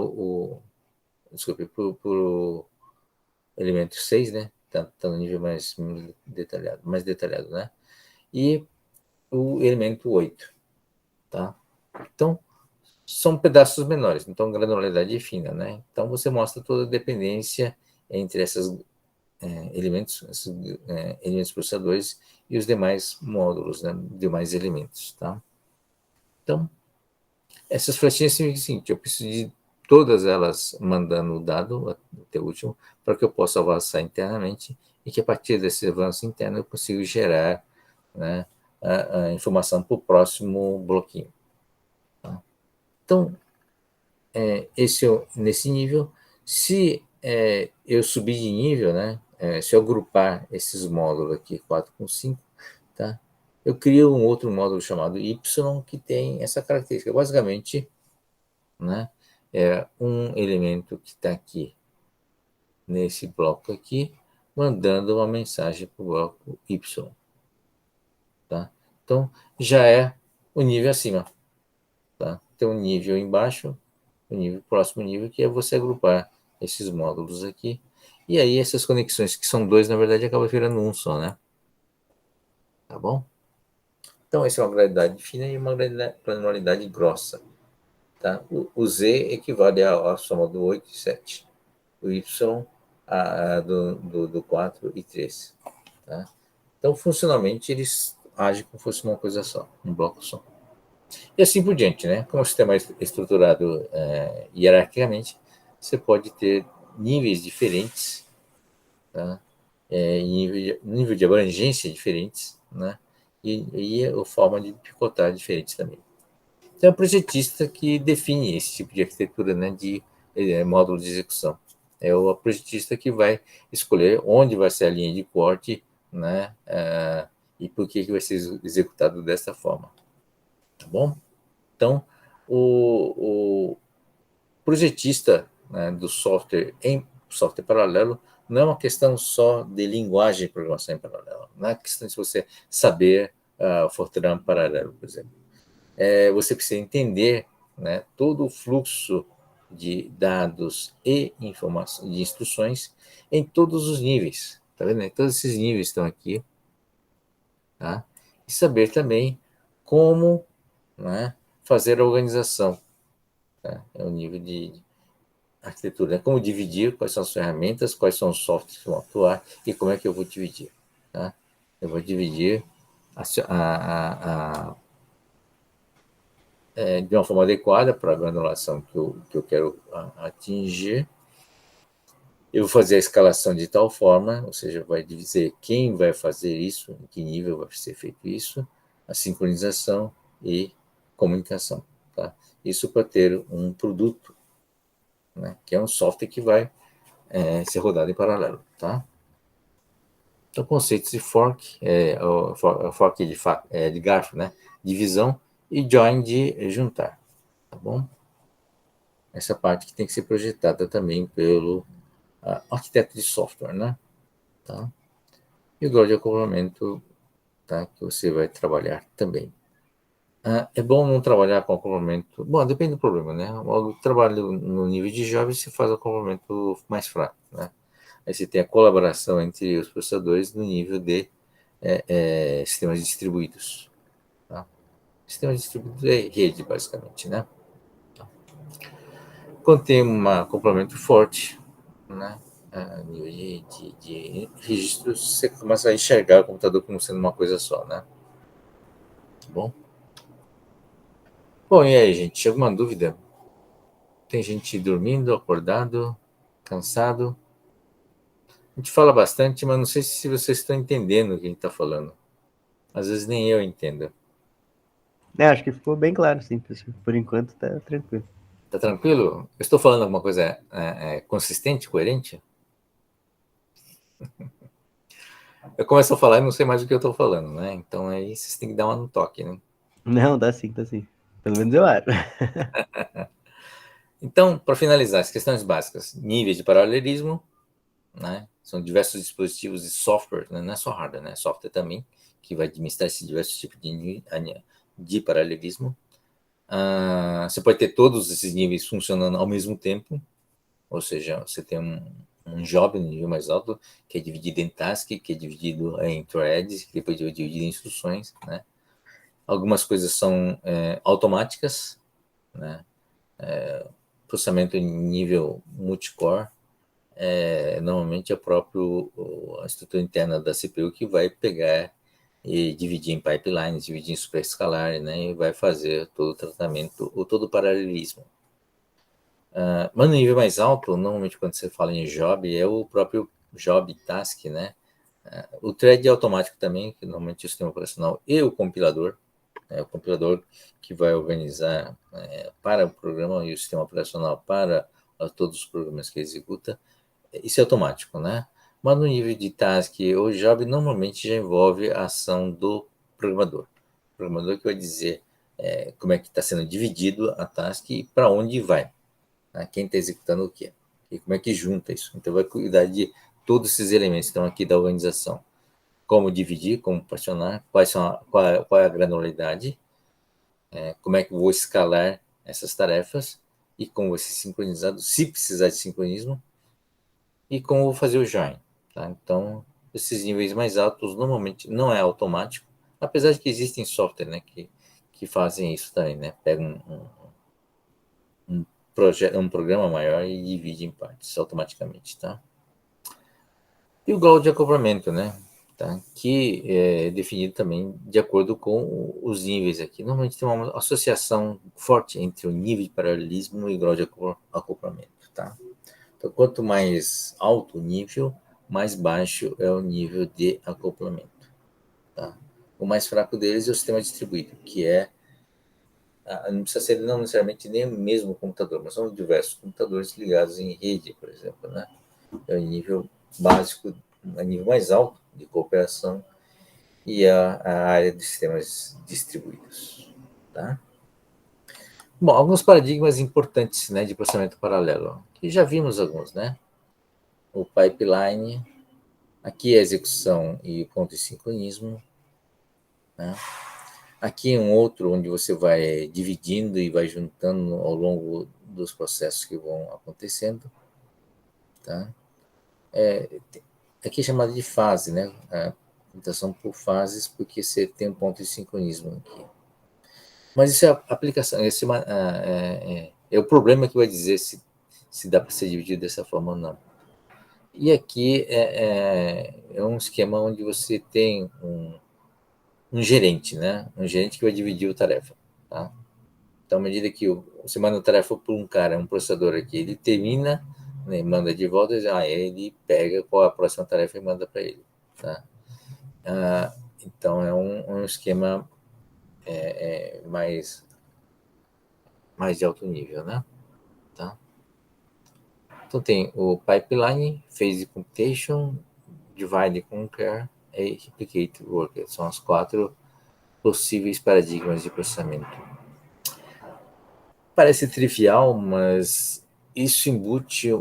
desculpe, para o elemento 6, né, tá no nível mais detalhado, né, e o elemento 8, tá? Então, são pedaços menores, então granularidade fina, né? Então, você mostra toda a dependência entre esses elementos processadores e os demais módulos, né? Demais elementos, tá? Então, essas flechinhas significam o seguinte: eu preciso de todas elas mandando o dado até o último, para que eu possa avançar internamente e que a partir desse avanço interno eu consiga gerar, né, a informação para o próximo bloquinho. Tá? Então, nesse nível, se eu subir de nível, né, se eu agrupar esses módulos aqui, 4 com 5, tá, eu crio um outro módulo chamado Y, que tem essa característica. Basicamente, né, é um elemento que está aqui, nesse bloco aqui, mandando uma mensagem para o bloco Y. Tá? Então, já é o nível acima. Tá? Tem um nível embaixo, o próximo nível, que é você agrupar esses módulos aqui. E aí essas conexões, que são dois, na verdade, acabam virando um só, né? Tá bom? Então, essa é uma granularidade fina e uma granularidade grossa. Tá? O Z equivale à soma do 8 e 7. O Y do 4 e 3. Tá? Então, funcionalmente, eles agem como se fosse uma coisa só, um bloco só. E assim por diante, né? Como o sistema é estruturado hierarquicamente, você pode ter níveis diferentes, tá? Nível de abrangência diferentes, né? E a forma de picotar diferentes também. Então, é o projetista que define esse tipo de arquitetura, né, de módulo de execução. É o projetista que vai escolher onde vai ser a linha de corte, né, e por que vai ser executado dessa forma. Tá bom? Então, o projetista, né, do software em software paralelo não é uma questão só de linguagem de programação em paralelo. Não é questão de você saber Fortran paralelo, por exemplo. Você precisa entender, né, todo o fluxo de dados e informações, de instruções em todos os níveis. Tá vendo? Todos esses níveis estão aqui. Tá? E saber também como, né, fazer a organização. Tá? É o nível de arquitetura. Né? Como dividir, quais são as ferramentas, quais são os softwares que vão atuar e como é que eu vou dividir. Tá? Eu vou dividir de uma forma adequada para a granulação que eu quero atingir. Eu vou fazer a escalação de tal forma, ou seja, vai dizer quem vai fazer isso, em que nível vai ser feito isso, a sincronização e comunicação. Tá? Isso para ter um produto, né, que é um software que vai ser rodado em paralelo. Tá? Então, conceitos de fork, fork de garfo, né, divisão, e join de juntar. Tá bom? Essa parte que tem que ser projetada também pelo arquiteto de software, né? Tá? E o grau de acoplamento tá? Que você vai trabalhar também. É bom não trabalhar com acoplamento. Bom, depende do problema, né? O trabalho no nível de jovem se faz acoplamento mais fraco, né? Aí você tem a colaboração entre os processadores no nível de sistemas distribuídos. Tá? Sistema distribuído é rede, basicamente, né? Quando tem um acoplamento forte, né? A nível de registros, você começa a enxergar o computador como sendo uma coisa só, né? Tá bom? Bom, e aí, gente? Alguma dúvida? Tem gente dormindo, acordado, cansado? A gente fala bastante, mas não sei se vocês estão entendendo o que a gente está falando. Às vezes nem eu entendo. Acho que ficou bem claro, sim, pessoal. Por enquanto tá tranquilo. Tá tranquilo? Eu estou falando alguma coisa consistente, coerente? Eu começo a falar e não sei mais o que eu estou falando, né? Então aí vocês têm que dar um toque, né? Não, tá sim, tá sim. Pelo menos eu acho. Então, para finalizar, as questões básicas: níveis de paralelismo, né? São diversos dispositivos e software, né? Não é só hardware, né? Software também, que vai administrar esses diversos tipos de paralelismo. Você pode ter todos esses níveis funcionando ao mesmo tempo, ou seja, você tem um job no nível mais alto, que é dividido em tasks, que é dividido em threads, que depois é dividido em instruções, né? Algumas coisas são automáticas, né? Processamento em nível multicore, normalmente é a estrutura interna da CPU que vai pegar e dividir em pipelines, dividir em superescalar, né? E vai fazer todo o tratamento, ou todo o paralelismo. Mas no nível mais alto, normalmente quando você fala em job, é o próprio job task, né? O thread é automático também, que normalmente é o sistema operacional e o compilador que vai organizar para o programa e o sistema operacional para todos os programas que executa. Isso é automático, né? Mas no nível de task ou job, normalmente já envolve a ação do programador. O programador que vai dizer como é que está sendo dividido a task e para onde vai, né? Quem está executando o quê, e como é que junta isso. Então vai cuidar de todos esses elementos que estão aqui da organização. Como dividir, como particionar, qual é a granularidade, como é que eu vou escalar essas tarefas e como vai ser sincronizado, se precisar de sincronismo, e como vou fazer o join. Tá? Então, esses níveis mais altos normalmente não é automático, apesar de que existem software, né, que fazem isso também, né? Pegam um programa maior e divide em partes automaticamente, tá? E o grau de acoplamento, né? Tá? Que é definido também de acordo com os níveis aqui. Normalmente tem uma associação forte entre o nível de paralelismo e o grau de acoplamento, tá? Então, quanto mais alto o nível, mais baixo é o nível de acoplamento, tá? O mais fraco deles é o sistema distribuído, que não precisa ser não necessariamente nem o mesmo computador, mas são diversos computadores ligados em rede, por exemplo, né? É o nível básico, a nível mais alto de cooperação e a área de sistemas distribuídos, tá? Bom, alguns paradigmas importantes, né, de processamento paralelo, que já vimos alguns, né? O pipeline, aqui é execução e ponto de sincronismo, né? Aqui é um outro onde você vai dividindo e vai juntando ao longo dos processos que vão acontecendo, tá? Aqui é chamado de fase, né? A computação por fases, porque você tem um ponto de sincronismo aqui. Mas isso é a aplicação, é o problema que vai dizer se dá para ser dividido dessa forma ou não. E aqui é um esquema onde você tem um gerente, né? Um gerente que vai dividir a tarefa, tá? Então, à medida que você manda a tarefa para um cara, um processador aqui, ele termina, né, manda de volta, ele pega qual é a próxima tarefa e manda para ele, tá? Então, é um esquema mais de alto nível, né? Tá? Então, tem o pipeline, phase computation, divide conquer e replicate worker. São as 4 possíveis paradigmas de processamento. Parece trivial, mas isso embute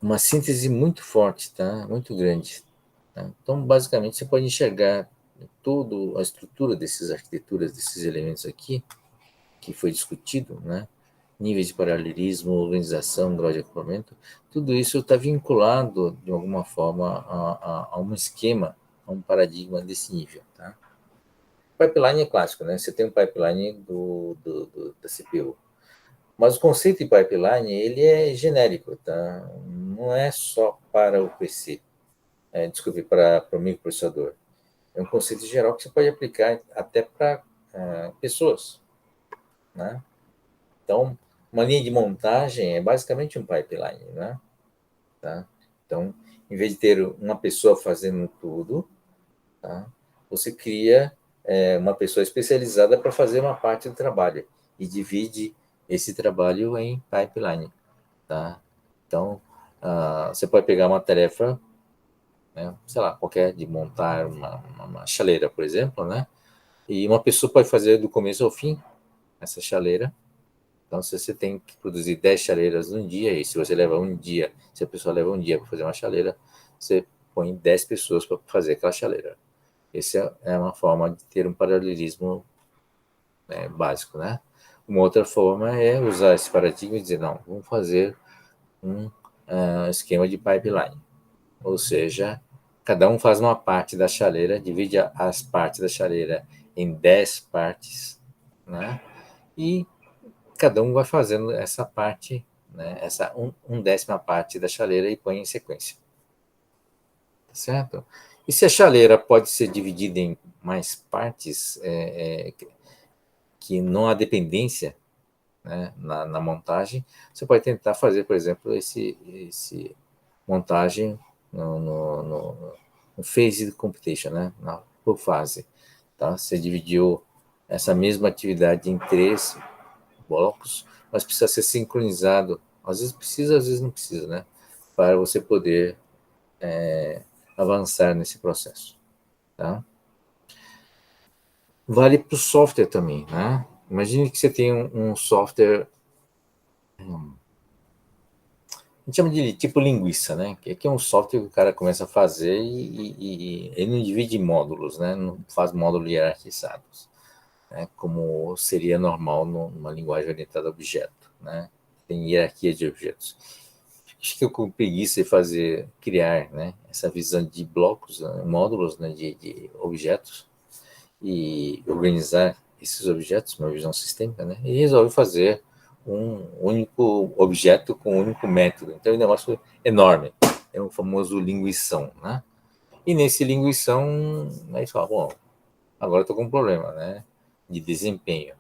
uma síntese muito forte, tá? Muito grande. Tá? Então, basicamente, você pode enxergar toda a estrutura dessas arquiteturas, desses elementos aqui, que foi discutido, né? Níveis de paralelismo, organização, grau de acoplamento, tudo isso está vinculado, de alguma forma, a um esquema, a um paradigma desse nível. Tá? Pipeline é clássico, né? Você tem um pipeline da CPU. Mas o conceito de pipeline, ele é genérico, tá? Não é só para o PC, desculpe, para o microprocessador. É um conceito geral que você pode aplicar até para pessoas, né? Então, uma linha de montagem é basicamente um pipeline, né? Tá? Então, em vez de ter uma pessoa fazendo tudo, tá? Você cria uma pessoa especializada para fazer uma parte do trabalho e divide esse trabalho em pipeline, tá? Então, você pode pegar uma tarefa, né, sei lá, qualquer, de montar uma chaleira, por exemplo, né? E uma pessoa pode fazer do começo ao fim essa chaleira. Então, se você tem que produzir 10 chaleiras num dia, e se você leva um dia, se a pessoa leva um dia para fazer uma chaleira, você põe 10 pessoas para fazer aquela chaleira. Essa é uma forma de ter um paralelismo, né, básico, né? Uma outra forma é usar esse paradigma e dizer, não, vamos fazer um esquema de pipeline. Ou seja, cada um faz uma parte da chaleira, divide as partes da chaleira em 10 partes, né? E cada um vai fazendo essa parte, né? Essa décima parte da chaleira e põe em sequência. Tá certo? E se a chaleira pode ser dividida em mais partes, que não há dependência, né, na montagem, você pode tentar fazer, por exemplo, esse montagem no phase computation, né, por fase. Tá? Você dividiu essa mesma atividade em 3 blocos, mas precisa ser sincronizado. Às vezes precisa, às vezes não precisa, né? Para você poder avançar nesse processo. Tá? Vale para o software também, né? Imagine que você tem um software, a gente chama de tipo linguiça, né? Que é um software que o cara começa a fazer e ele não divide em módulos, né? Não faz módulos hierarquizados, né? Como seria normal numa linguagem orientada a objeto, né? Tem hierarquia de objetos. Acho que eu com preguiça de criar, né? Essa visão de blocos, né? Módulos, né? De objetos e organizar esses objetos, uma visão sistêmica, né? E resolve fazer um único objeto com um único método. Então é um negócio enorme. É o famoso linguição, né? E nesse linguição, aí fala, bom, agora estou com um problema, né? De desempenho.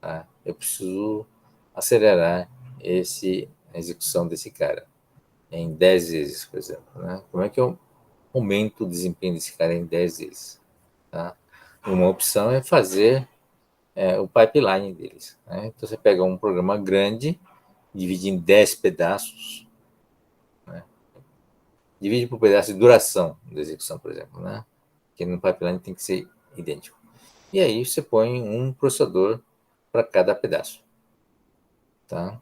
Tá? Eu preciso acelerar a execução desse cara em 10 vezes, por exemplo. Né? Como é que eu aumento o desempenho desse cara em 10 vezes? Tá? Uma opção é fazer o pipeline deles. Né? Então, você pega um programa grande, divide em 10 pedaços, né? Divide por pedaço de duração da execução, por exemplo, né? Que no pipeline tem que ser idêntico. E aí você põe um processador para cada pedaço. Tá?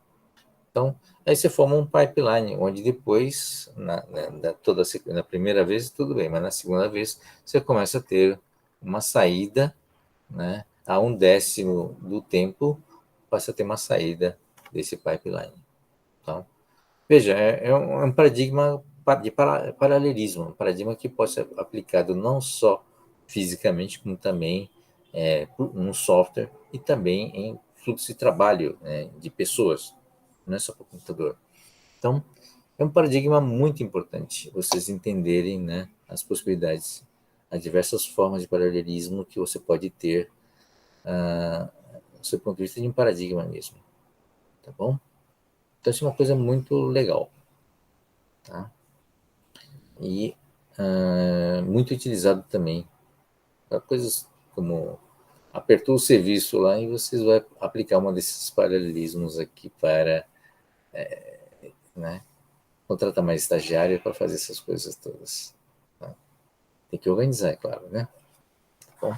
Então, aí você forma um pipeline, onde depois, na primeira vez, tudo bem, mas na segunda vez, você começa a ter uma saída, né? A 1/10 do tempo, passa a ter uma saída desse pipeline. Tá? Veja, é um paradigma de paralelismo, um paradigma que pode ser aplicado não só fisicamente, como também no software e também em fluxo de trabalho, né, de pessoas, não é só para o computador. Então, é um paradigma muito importante vocês entenderem, né, as possibilidades, as diversas formas de paralelismo que você pode ter do seu ponto de vista de um paradigma mesmo, tá bom? Então, isso é uma coisa muito legal, tá? E muito utilizado também para coisas como apertou o serviço lá e vocês vão aplicar um desses paralelismos aqui para, né, contratar mais estagiário para fazer essas coisas todas. Tá? Tem que organizar, é claro, né? Bom,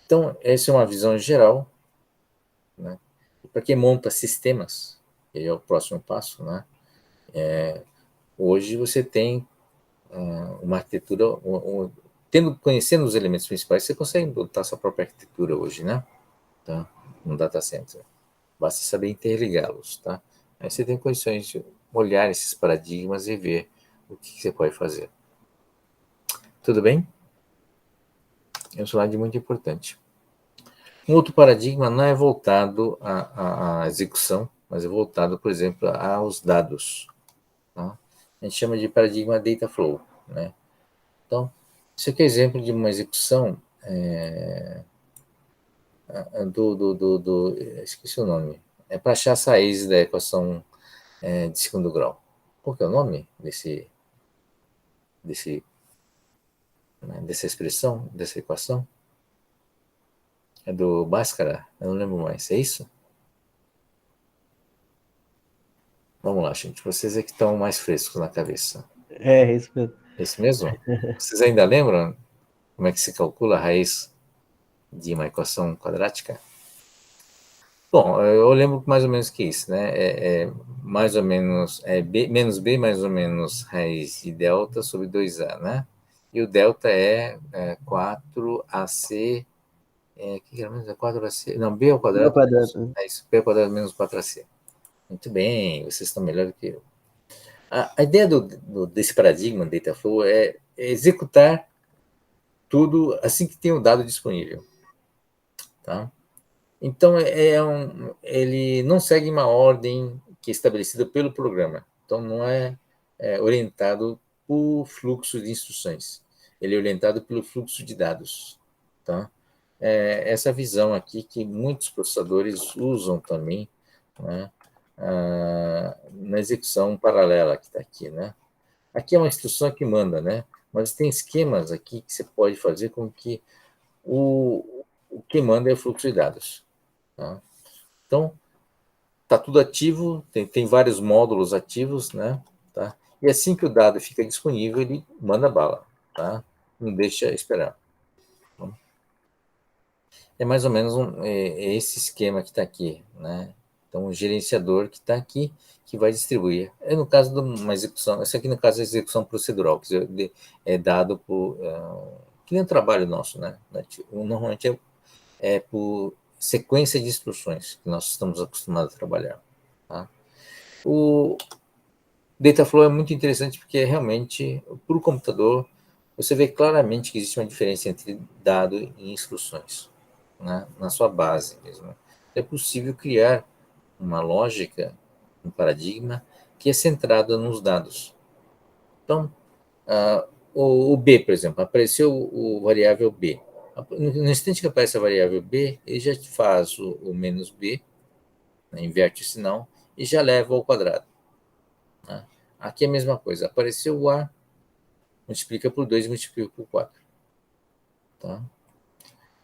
então, essa é uma visão geral, né? Para quem monta sistemas, que é o próximo passo, né? Hoje você tem uma arquitetura, conhecendo os elementos principais, você consegue botar sua própria arquitetura hoje, né? Tá? No data center. Basta saber interligá-los, tá? Aí você tem condições de olhar esses paradigmas e ver o que você pode fazer. Tudo bem? É um slide muito importante. Um outro paradigma não é voltado à execução, mas é voltado, por exemplo, aos dados. Tá? A gente chama de paradigma data flow, né? Então, isso aqui é exemplo de uma execução esqueci o nome. É para achar as raízes da equação de segundo grau. Qual que é o nome dessa expressão, dessa equação? É do Bhaskara? Eu não lembro mais. É isso? Vamos lá, gente. Vocês é que estão mais frescos na cabeça. É, isso mesmo. Esse mesmo? Vocês ainda lembram como é que se calcula a raiz de uma equação quadrática? Bom, eu lembro mais ou menos que isso, né? Mais ou menos, b, menos b mais ou menos raiz de delta sobre 2a, né? E o delta é 4ac, que era menos? É 4ac, não, b ao Meu quadrado menos, quadrado. é isso, b ao quadrado menos 4ac. Muito bem, vocês estão melhor do que eu. A ideia desse paradigma Data Flow é executar tudo assim que tem o dado disponível, tá? Então, ele não segue uma ordem que é estabelecida pelo programa. Então, não é orientado por fluxo de instruções. Ele é orientado pelo fluxo de dados. Tá? Essa visão aqui que muitos processadores usam também, né, na execução paralela que está aqui. Né? Aqui é uma instrução que manda, né? Mas tem esquemas aqui que você pode fazer com que o que manda é o fluxo de dados. Tá? Então, está tudo ativo, tem vários módulos ativos, né? Tá? E assim que o dado fica disponível, ele manda bala, tá? Não deixa esperar. É mais ou menos esse esquema que está aqui, né? Então, o gerenciador que está aqui, que vai distribuir. No caso de uma execução, isso aqui no caso é execução procedural, que é dado por... que nem o trabalho nosso, né? Normalmente é por sequência de instruções que nós estamos acostumados a trabalhar. Tá? O Dataflow é muito interessante porque realmente, para o computador, você vê claramente que existe uma diferença entre dado e instruções, né? Na sua base mesmo. É possível criar uma lógica, um paradigma que é centrado nos dados. Então, o B, por exemplo, apareceu o variável B. No instante que aparece a variável B, ele já faz o menos B, né, inverte o sinal, e já leva ao quadrado. Né? Aqui é a mesma coisa. Apareceu o A, multiplica por 2 e multiplica por 4. Tá?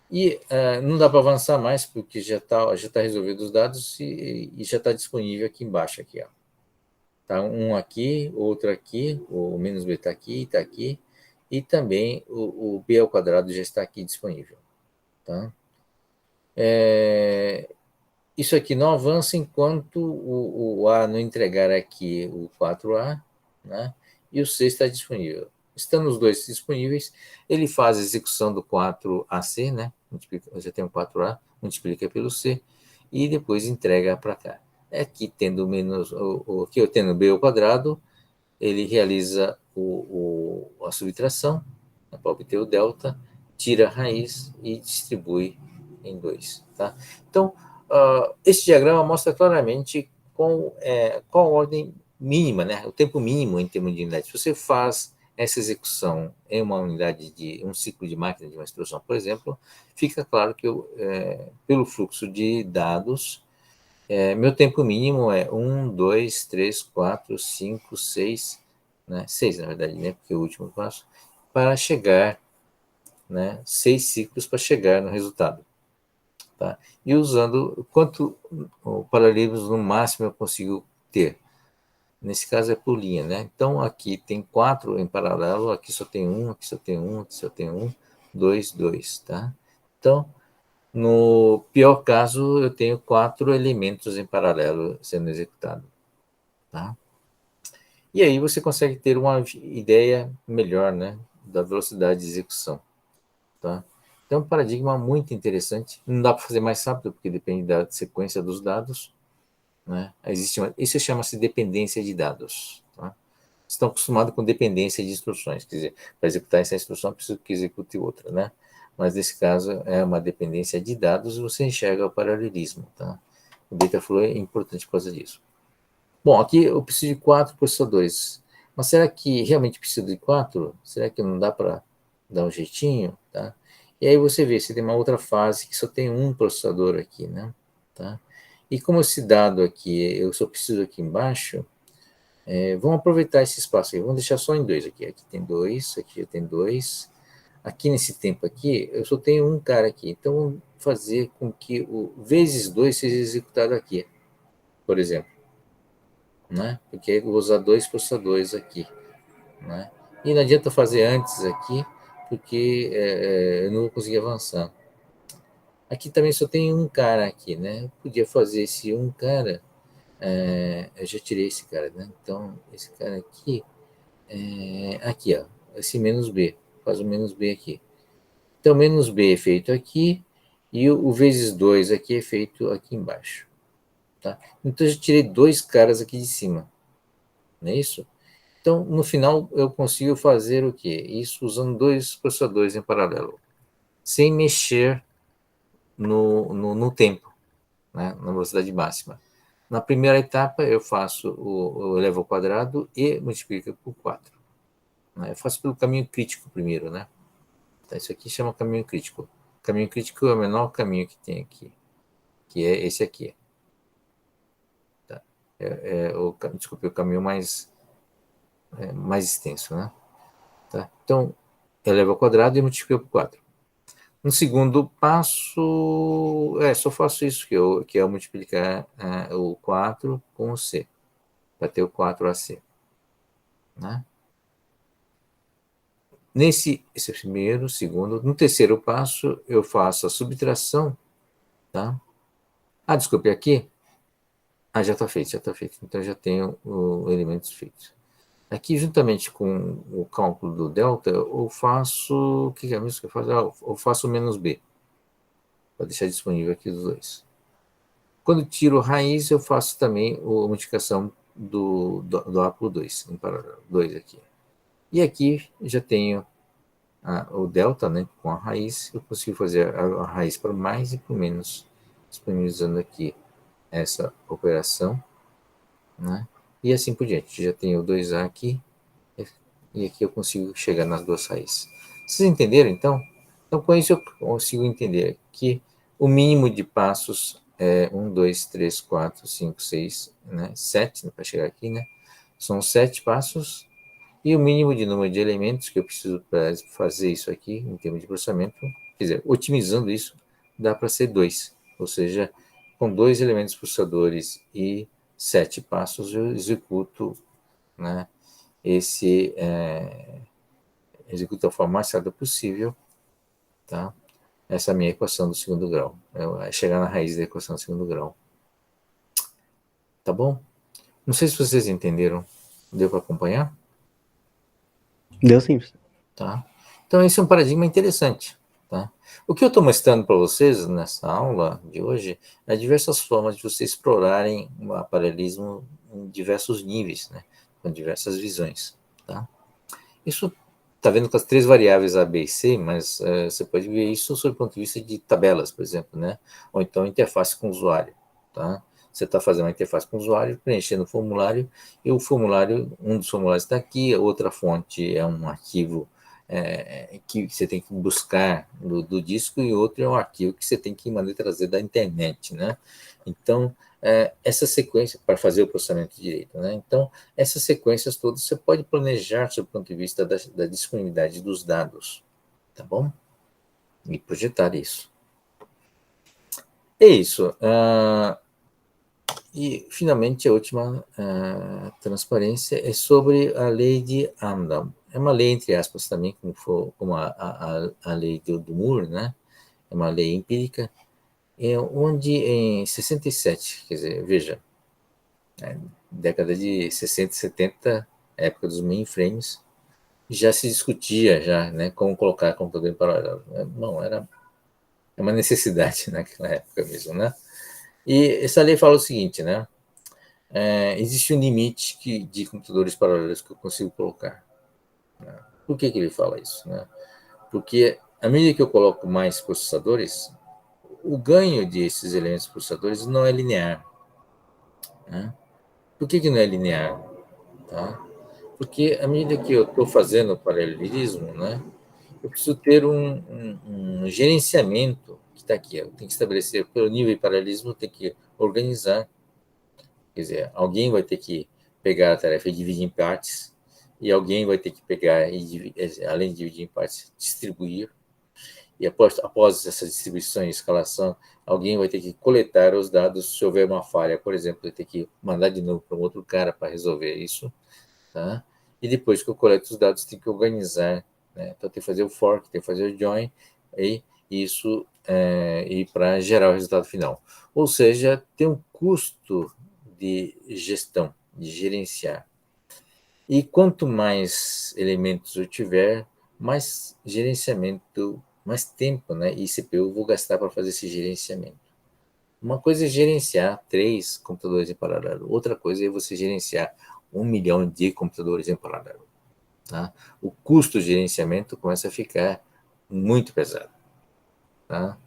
E não dá para avançar mais, porque já tá resolvido os dados e já está disponível aqui embaixo. Aqui, ó. Tá um aqui, outro aqui, o menos B está aqui, e também o B ao quadrado já está aqui disponível. Tá? Isso aqui não avança enquanto o A não entregar aqui o 4A, né? E o C está disponível. Estando os dois disponíveis, ele faz a execução do 4AC, né? Já tem o 4A, multiplica pelo C, e depois entrega para cá. Aqui tendo menos, aqui eu tendo B ao quadrado, ele realiza a subtração, né, para obter o delta, tira a raiz e distribui em 2. Tá? Então, esse diagrama mostra claramente qual a ordem mínima, né, o tempo mínimo em termos de unidade. Se você faz essa execução em uma unidade de um ciclo de máquina de uma instrução, por exemplo, fica claro que pelo fluxo de dados, meu tempo mínimo é 1, 2, 3, 4, 5, 6, né? 6 na verdade, né? Porque é o último passo, para chegar, né? 6 ciclos para chegar no resultado. Tá? E usando quanto o paralelismo no máximo eu consigo ter. Nesse caso é por linha, né? Então aqui tem 4 em paralelo, aqui só tem um, aqui só tem um, aqui só tem um, 2, 2, tá? Então, no pior caso, eu tenho 4 elementos em paralelo sendo executado. Tá? E aí você consegue ter uma ideia melhor, né, da velocidade de execução. Tá? Então, é um paradigma muito interessante. Não dá para fazer mais rápido, porque depende da sequência dos dados. Né? Isso chama-se dependência de dados. Tá? Estão acostumados com dependência de instruções. Quer dizer, para executar essa instrução, preciso que execute outra. Né? Mas, nesse caso, é uma dependência de dados e você enxerga o paralelismo. Tá? O Dataflow é importante por causa disso. Bom, aqui eu preciso de 4 processadores. Mas será que realmente preciso de 4? Será que não dá para dar um jeitinho? Tá? E aí você vê, você tem uma outra fase que só tem um processador aqui, né? Tá? E como esse dado aqui, eu só preciso aqui embaixo, vamos aproveitar esse espaço aí, vamos deixar só em 2 aqui. Aqui tem 2, aqui já tem 2. Aqui nesse tempo aqui, eu só tenho um cara aqui. Então, vamos fazer com que o vezes 2 seja executado aqui, por exemplo. Né? Porque eu vou usar 2 processadores aqui. Né? E não adianta fazer antes aqui, porque eu não vou conseguir avançar. Aqui também só tem um cara aqui, né? Eu podia fazer esse um cara, eu já tirei esse cara, né? Então, esse cara aqui, aqui, ó, esse menos B, faz o menos B aqui. Então, menos B é feito aqui, e o vezes 2 aqui é feito aqui embaixo. Tá? Então, eu já tirei 2 caras aqui de cima, não é isso? Então, no final, eu consigo fazer o quê? Isso usando 2 processadores em paralelo, sem mexer no tempo, né? Na velocidade máxima. Na primeira etapa, eu faço eu levo ao quadrado e multiplico por 4. Né? Eu faço pelo caminho crítico primeiro, né? Então, isso aqui chama caminho crítico. O caminho crítico é o menor caminho que tem aqui, que é esse aqui. Tá? Desculpe, o caminho mais extenso, né? Tá? Então, eu levo ao quadrado e multiplico por 4. No segundo passo, só faço isso, que é multiplicar o 4 com o C, para ter o 4AC. Né? Esse é o primeiro, segundo. No terceiro passo, eu faço a subtração. Tá? Desculpe, aqui. Já está feito, já está feito. Então, já tenho os elementos feitos. Aqui, juntamente com o cálculo do delta, eu faço. O que é mesmo que eu faço? Eu faço menos B. Para deixar disponível aqui os dois. Quando tiro raiz, eu faço também a multiplicação do A por 2, em paralelo, 2 aqui. E aqui já tenho o delta, né, com a raiz, eu consigo fazer a raiz para mais e para menos, disponibilizando aqui essa operação, né, e assim por diante. Já tenho o 2A aqui, e aqui eu consigo chegar nas duas raízes. Vocês entenderam, então? Então, com isso eu consigo entender que o mínimo de passos é 1, 2, 3, 4, 5, 6, né? 7 para chegar aqui, né? São 7 passos. E o mínimo de número de elementos que eu preciso para fazer isso aqui, em termos de processamento, quer dizer, otimizando isso, dá para ser 2. Ou seja, com 2 elementos processadores e 7 passos, eu executo, né, executa da forma mais rápida possível, tá? Essa é a minha equação do segundo grau. É chegar na raiz da equação do segundo grau. Tá bom? Não sei se vocês entenderam. Deu para acompanhar? Deu sim, professor. Tá? Então, esse é um paradigma interessante. Tá? O que eu estou mostrando para vocês nessa aula de hoje é diversas formas de vocês explorarem o paralelismo em diversos níveis, né? Com diversas visões. Tá? Isso está vendo com as 3 variáveis A, B e C, mas você pode ver isso sob o ponto de vista de tabelas, por exemplo, né? Ou então interface com o usuário. Tá? Você está fazendo uma interface com o usuário, preenchendo o formulário, e o formulário, um dos formulários está aqui, a outra fonte é um arquivo que você tem que buscar do disco, e outro é um arquivo que você tem que mandar trazer da internet, né? Então, essa sequência para fazer o processamento direito, né? Então, essas sequências todas você pode planejar sob o ponto de vista da disponibilidade dos dados, tá bom? E projetar isso. É isso. E, finalmente, a última transparência é sobre a lei de Amdahl. É uma lei, entre aspas, também, como a lei do Moore, né? É uma lei empírica, onde em 67, quer dizer, veja, década de 60 e 70, época dos mainframes, já se discutia já, né, como colocar computador em paralelo. Bom, era uma necessidade naquela época mesmo, né? E essa lei fala o seguinte, né? Existe um limite de computadores paralelos que eu consigo colocar. Né? Por que ele fala isso? Né? Porque à medida que eu coloco mais processadores, o ganho desses elementos processadores não é linear. Né? Por que não é linear? Tá? Porque à medida que eu estou fazendo o paralelismo, né, eu preciso ter um gerenciamento que está aqui. Eu tenho que estabelecer, pelo nível de paralelismo, eu tenho que organizar. Quer dizer, alguém vai ter que pegar a tarefa e dividir em partes, e alguém vai ter que pegar e, além de dividir em partes, distribuir. E após essa distribuição e escalação, alguém vai ter que coletar os dados se houver uma falha. Por exemplo, vai ter que mandar de novo para um outro cara para resolver isso. Tá? E depois que eu coleto os dados, tem que organizar. Né? Então, tem que fazer o fork, tem que fazer o join, e isso e para gerar o resultado final. Ou seja, tem um custo de gestão, de gerenciar. E quanto mais elementos eu tiver, mais gerenciamento, mais tempo, né, e CPU eu vou gastar para fazer esse gerenciamento. Uma coisa é gerenciar 3 computadores em paralelo, outra coisa é você gerenciar 1 milhão de computadores em paralelo. Tá? O custo de gerenciamento começa a ficar muito pesado. Tá?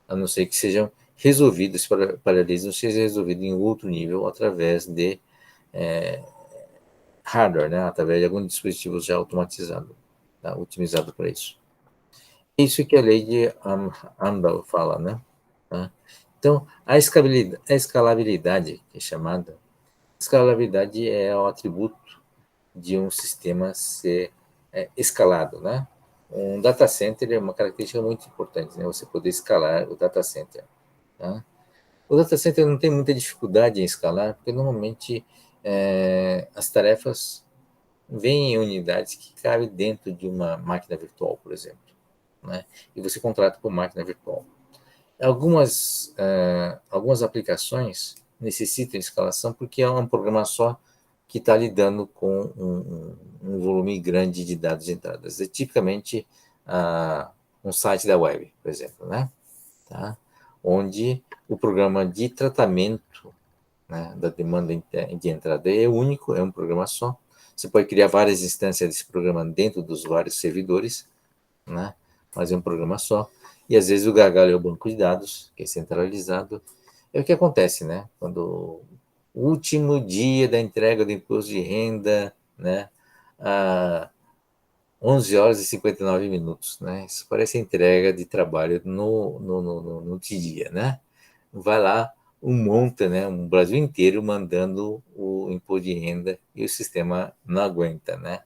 A não ser que sejam resolvidos, esse paralelismo seja resolvido em outro nível através de hardware, né? Através de algum dispositivo já automatizado, tá? Otimizado para isso. Isso que a lei de Amdahl fala, né? Tá? Então, a escalabilidade, que é chamada, escalabilidade é o atributo de um sistema ser escalado, né? Um data center é uma característica muito importante, né? Você poder escalar o data center. Tá? O data center não tem muita dificuldade em escalar, porque normalmente as tarefas vêm em unidades que cabem dentro de uma máquina virtual, por exemplo. Né? E você contrata por máquina virtual. Algumas aplicações necessitam de escalação porque é um programa só que está lidando com um volume grande de dados entradas. É tipicamente um site da web, por exemplo, né? Tá? Onde o programa de tratamento, né, da demanda de entrada é único, é um programa só. Você pode criar várias instâncias desse programa dentro dos vários servidores, né? Mas é um programa só. E às vezes o gargalo é o banco de dados, que é centralizado. É o que acontece, né? Quando o último dia da entrega do imposto de renda, né? A 11 horas e 59 minutos, né? Isso parece entrega de trabalho no dia, né? Vai lá, monta, né? Um Brasil inteiro mandando o imposto de renda e o sistema não aguenta, né?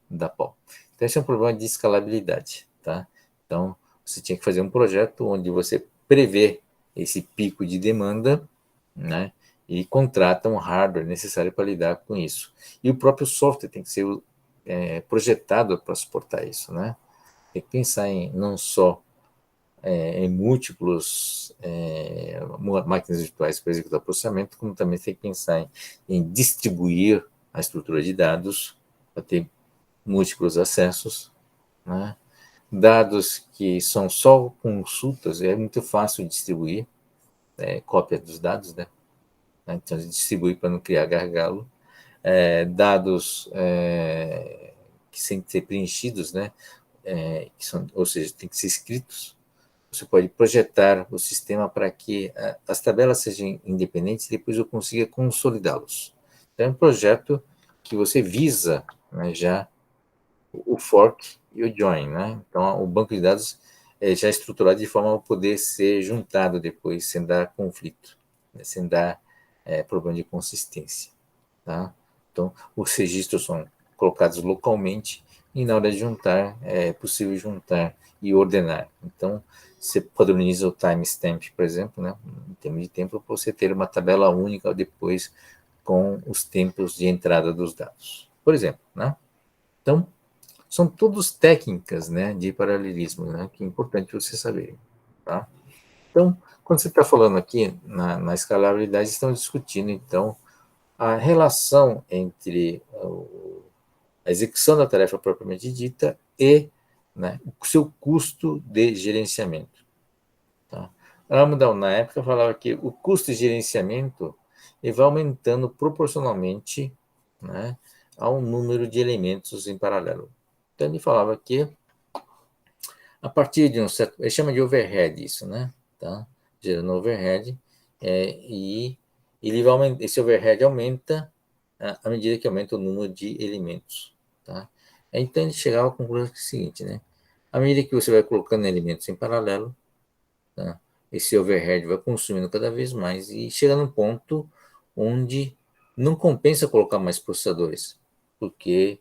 Da pau. Então, esse é um problema de escalabilidade, tá? Então, você tinha que fazer um projeto onde você prevê esse pico de demanda, né? E contrata um hardware necessário para lidar com isso. E o próprio software tem que ser projetado para suportar isso, né? Tem que pensar em não só em múltiplos máquinas virtuais para executar processamento, como também tem que pensar em distribuir a estrutura de dados para ter múltiplos acessos, né? Dados que são só consultas, é muito fácil distribuir cópia dos dados, né? Então, distribuir para não criar gargalo. Dados que têm que ser preenchidos, né? Ou seja, tem que ser escritos. Você pode projetar o sistema para que as tabelas sejam independentes e depois eu consiga consolidá-los. Então, é um projeto que você visa, né, já o fork e o join, né? Então, o banco de dados já é estruturado de forma a poder ser juntado depois, sem dar conflito, né? Sem dar problema de consistência, tá? Então, os registros são colocados localmente e na hora de juntar, é possível juntar e ordenar. Então, você padroniza o timestamp, por exemplo, né? Em termos de tempo, para você ter uma tabela única depois com os tempos de entrada dos dados, por exemplo, né? Então, são todas técnicas, né, de paralelismo, né, que é importante você saber. Tá? Então, quando você está falando aqui na escalabilidade, estamos discutindo, então, a relação entre a execução da tarefa propriamente dita e, né, o seu custo de gerenciamento. Tá? Amdahl, na época, falava que o custo de gerenciamento ele vai aumentando proporcionalmente, né, ao número de elementos em paralelo. Então, ele falava que a partir de um certo... Ele chama de overhead isso, né? Tá? Gerando overhead. E ele vai, esse overhead aumenta à medida que aumenta o número de elementos. Tá? Então, ele chegava à conclusão seguinte, né? À medida que você vai colocando elementos em paralelo, tá? Esse overhead vai consumindo cada vez mais e chega num ponto onde não compensa colocar mais processadores, porque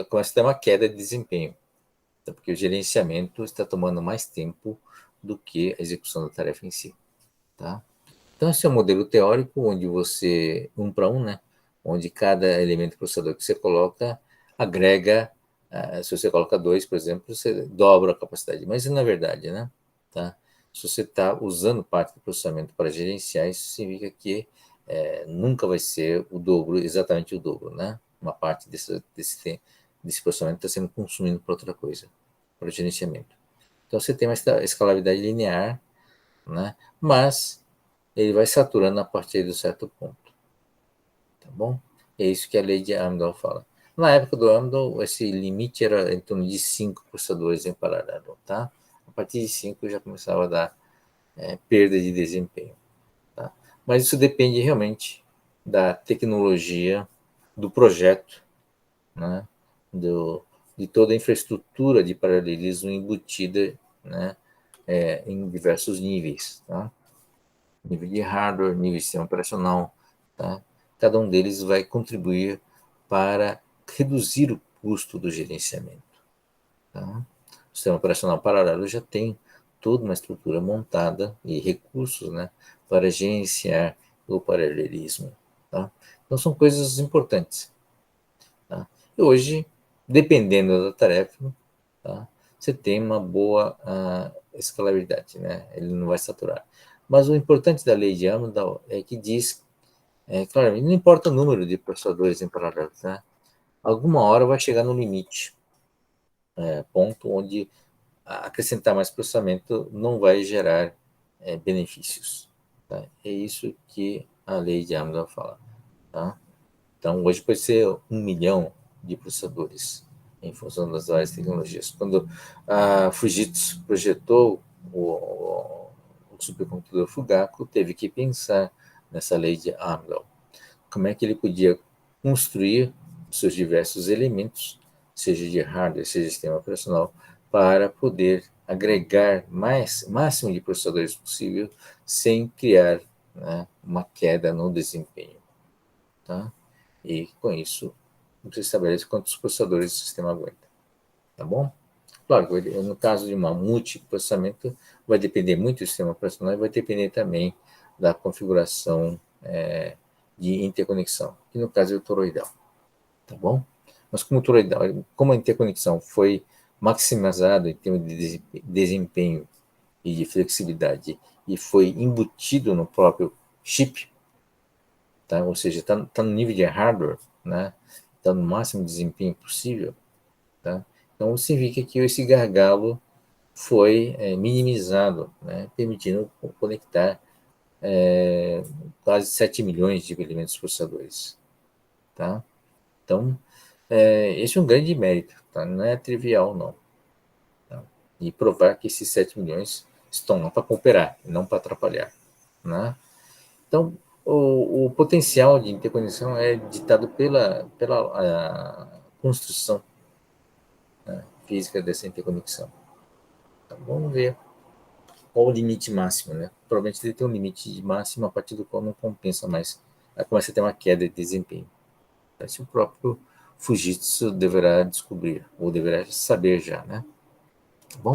começa a ter uma queda de desempenho, tá? Porque o gerenciamento está tomando mais tempo do que a execução da tarefa em si. Tá? Então, esse é um modelo teórico onde você, um para um, né? Onde cada elemento processador que você coloca agrega, se você coloca 2, por exemplo, você dobra a capacidade, mas na verdade, né? Tá? Se você está usando parte do processamento para gerenciar, isso significa que nunca vai ser o dobro, exatamente o dobro, né? Uma parte desse processamento está sendo consumido para outra coisa, para o gerenciamento. Então, você tem uma escalabilidade linear, né? Mas ele vai saturando a partir de um certo ponto. Tá bom? É isso que a lei de Amdahl fala. Na época do Amdahl, esse limite era em torno de 5 processadores em paralelo. Tá? A partir de 5 já começava a dar perda de desempenho. Tá? Mas isso depende realmente da tecnologia, do projeto, né? De toda a infraestrutura de paralelismo embutida, né? Em diversos níveis. Tá? Nível de hardware, nível de sistema operacional. Tá? Cada um deles vai contribuir para reduzir o custo do gerenciamento. Tá? O sistema operacional paralelo já tem toda uma estrutura montada e recursos, né, para gerenciar o paralelismo. Tá? Então, são coisas importantes. Tá? E hoje, dependendo da tarefa, tá, você tem uma boa escalabilidade, né? Ele não vai saturar. Mas o importante da lei de Amdahl é que diz, claro, não importa o número de processadores em paralelo, tá? Alguma hora vai chegar no limite, ponto onde acrescentar mais processamento não vai gerar benefícios. Tá? É isso que a lei de Amdahl fala. Tá? Então, hoje pode ser 1 milhão de processadores em função das várias tecnologias. Quando a Fujitsu projetou o supercomputador Fugaku, teve que pensar nessa lei de Amdahl. Como é que ele podia construir os seus diversos elementos, seja de hardware, seja de sistema operacional, para poder agregar máximo de processadores possível sem criar, né, uma queda no desempenho. Tá? E com isso, você estabelece quantos processadores o sistema aguenta. Tá bom? Claro, no caso de uma multiprocessamento, vai depender muito do sistema operacional e vai depender também da configuração de interconexão, que no caso é o toroidal. Tá bom? Mas como a interconexão foi maximizada em termos de desempenho e de flexibilidade e foi embutido no próprio chip, tá? Ou seja, está no nível de hardware, né? Está no máximo desempenho possível, tá? Então, significa que esse gargalo foi minimizado, né? Permitindo conectar quase 7 milhões de elementos processadores. Tá? Então, esse é um grande mérito, tá? Não é trivial, não. Tá? E provar que esses 7 milhões estão lá para cooperar, não para atrapalhar. Né? Então, o potencial de interconexão é ditado pela construção, né, física dessa interconexão. Então, vamos ver qual o limite máximo. Né? Provavelmente ele tem um limite máximo a partir do qual não compensa mais. Aí começa a ter uma queda de desempenho. Esse o próprio Fujitsu deverá descobrir, ou deverá saber já. Né?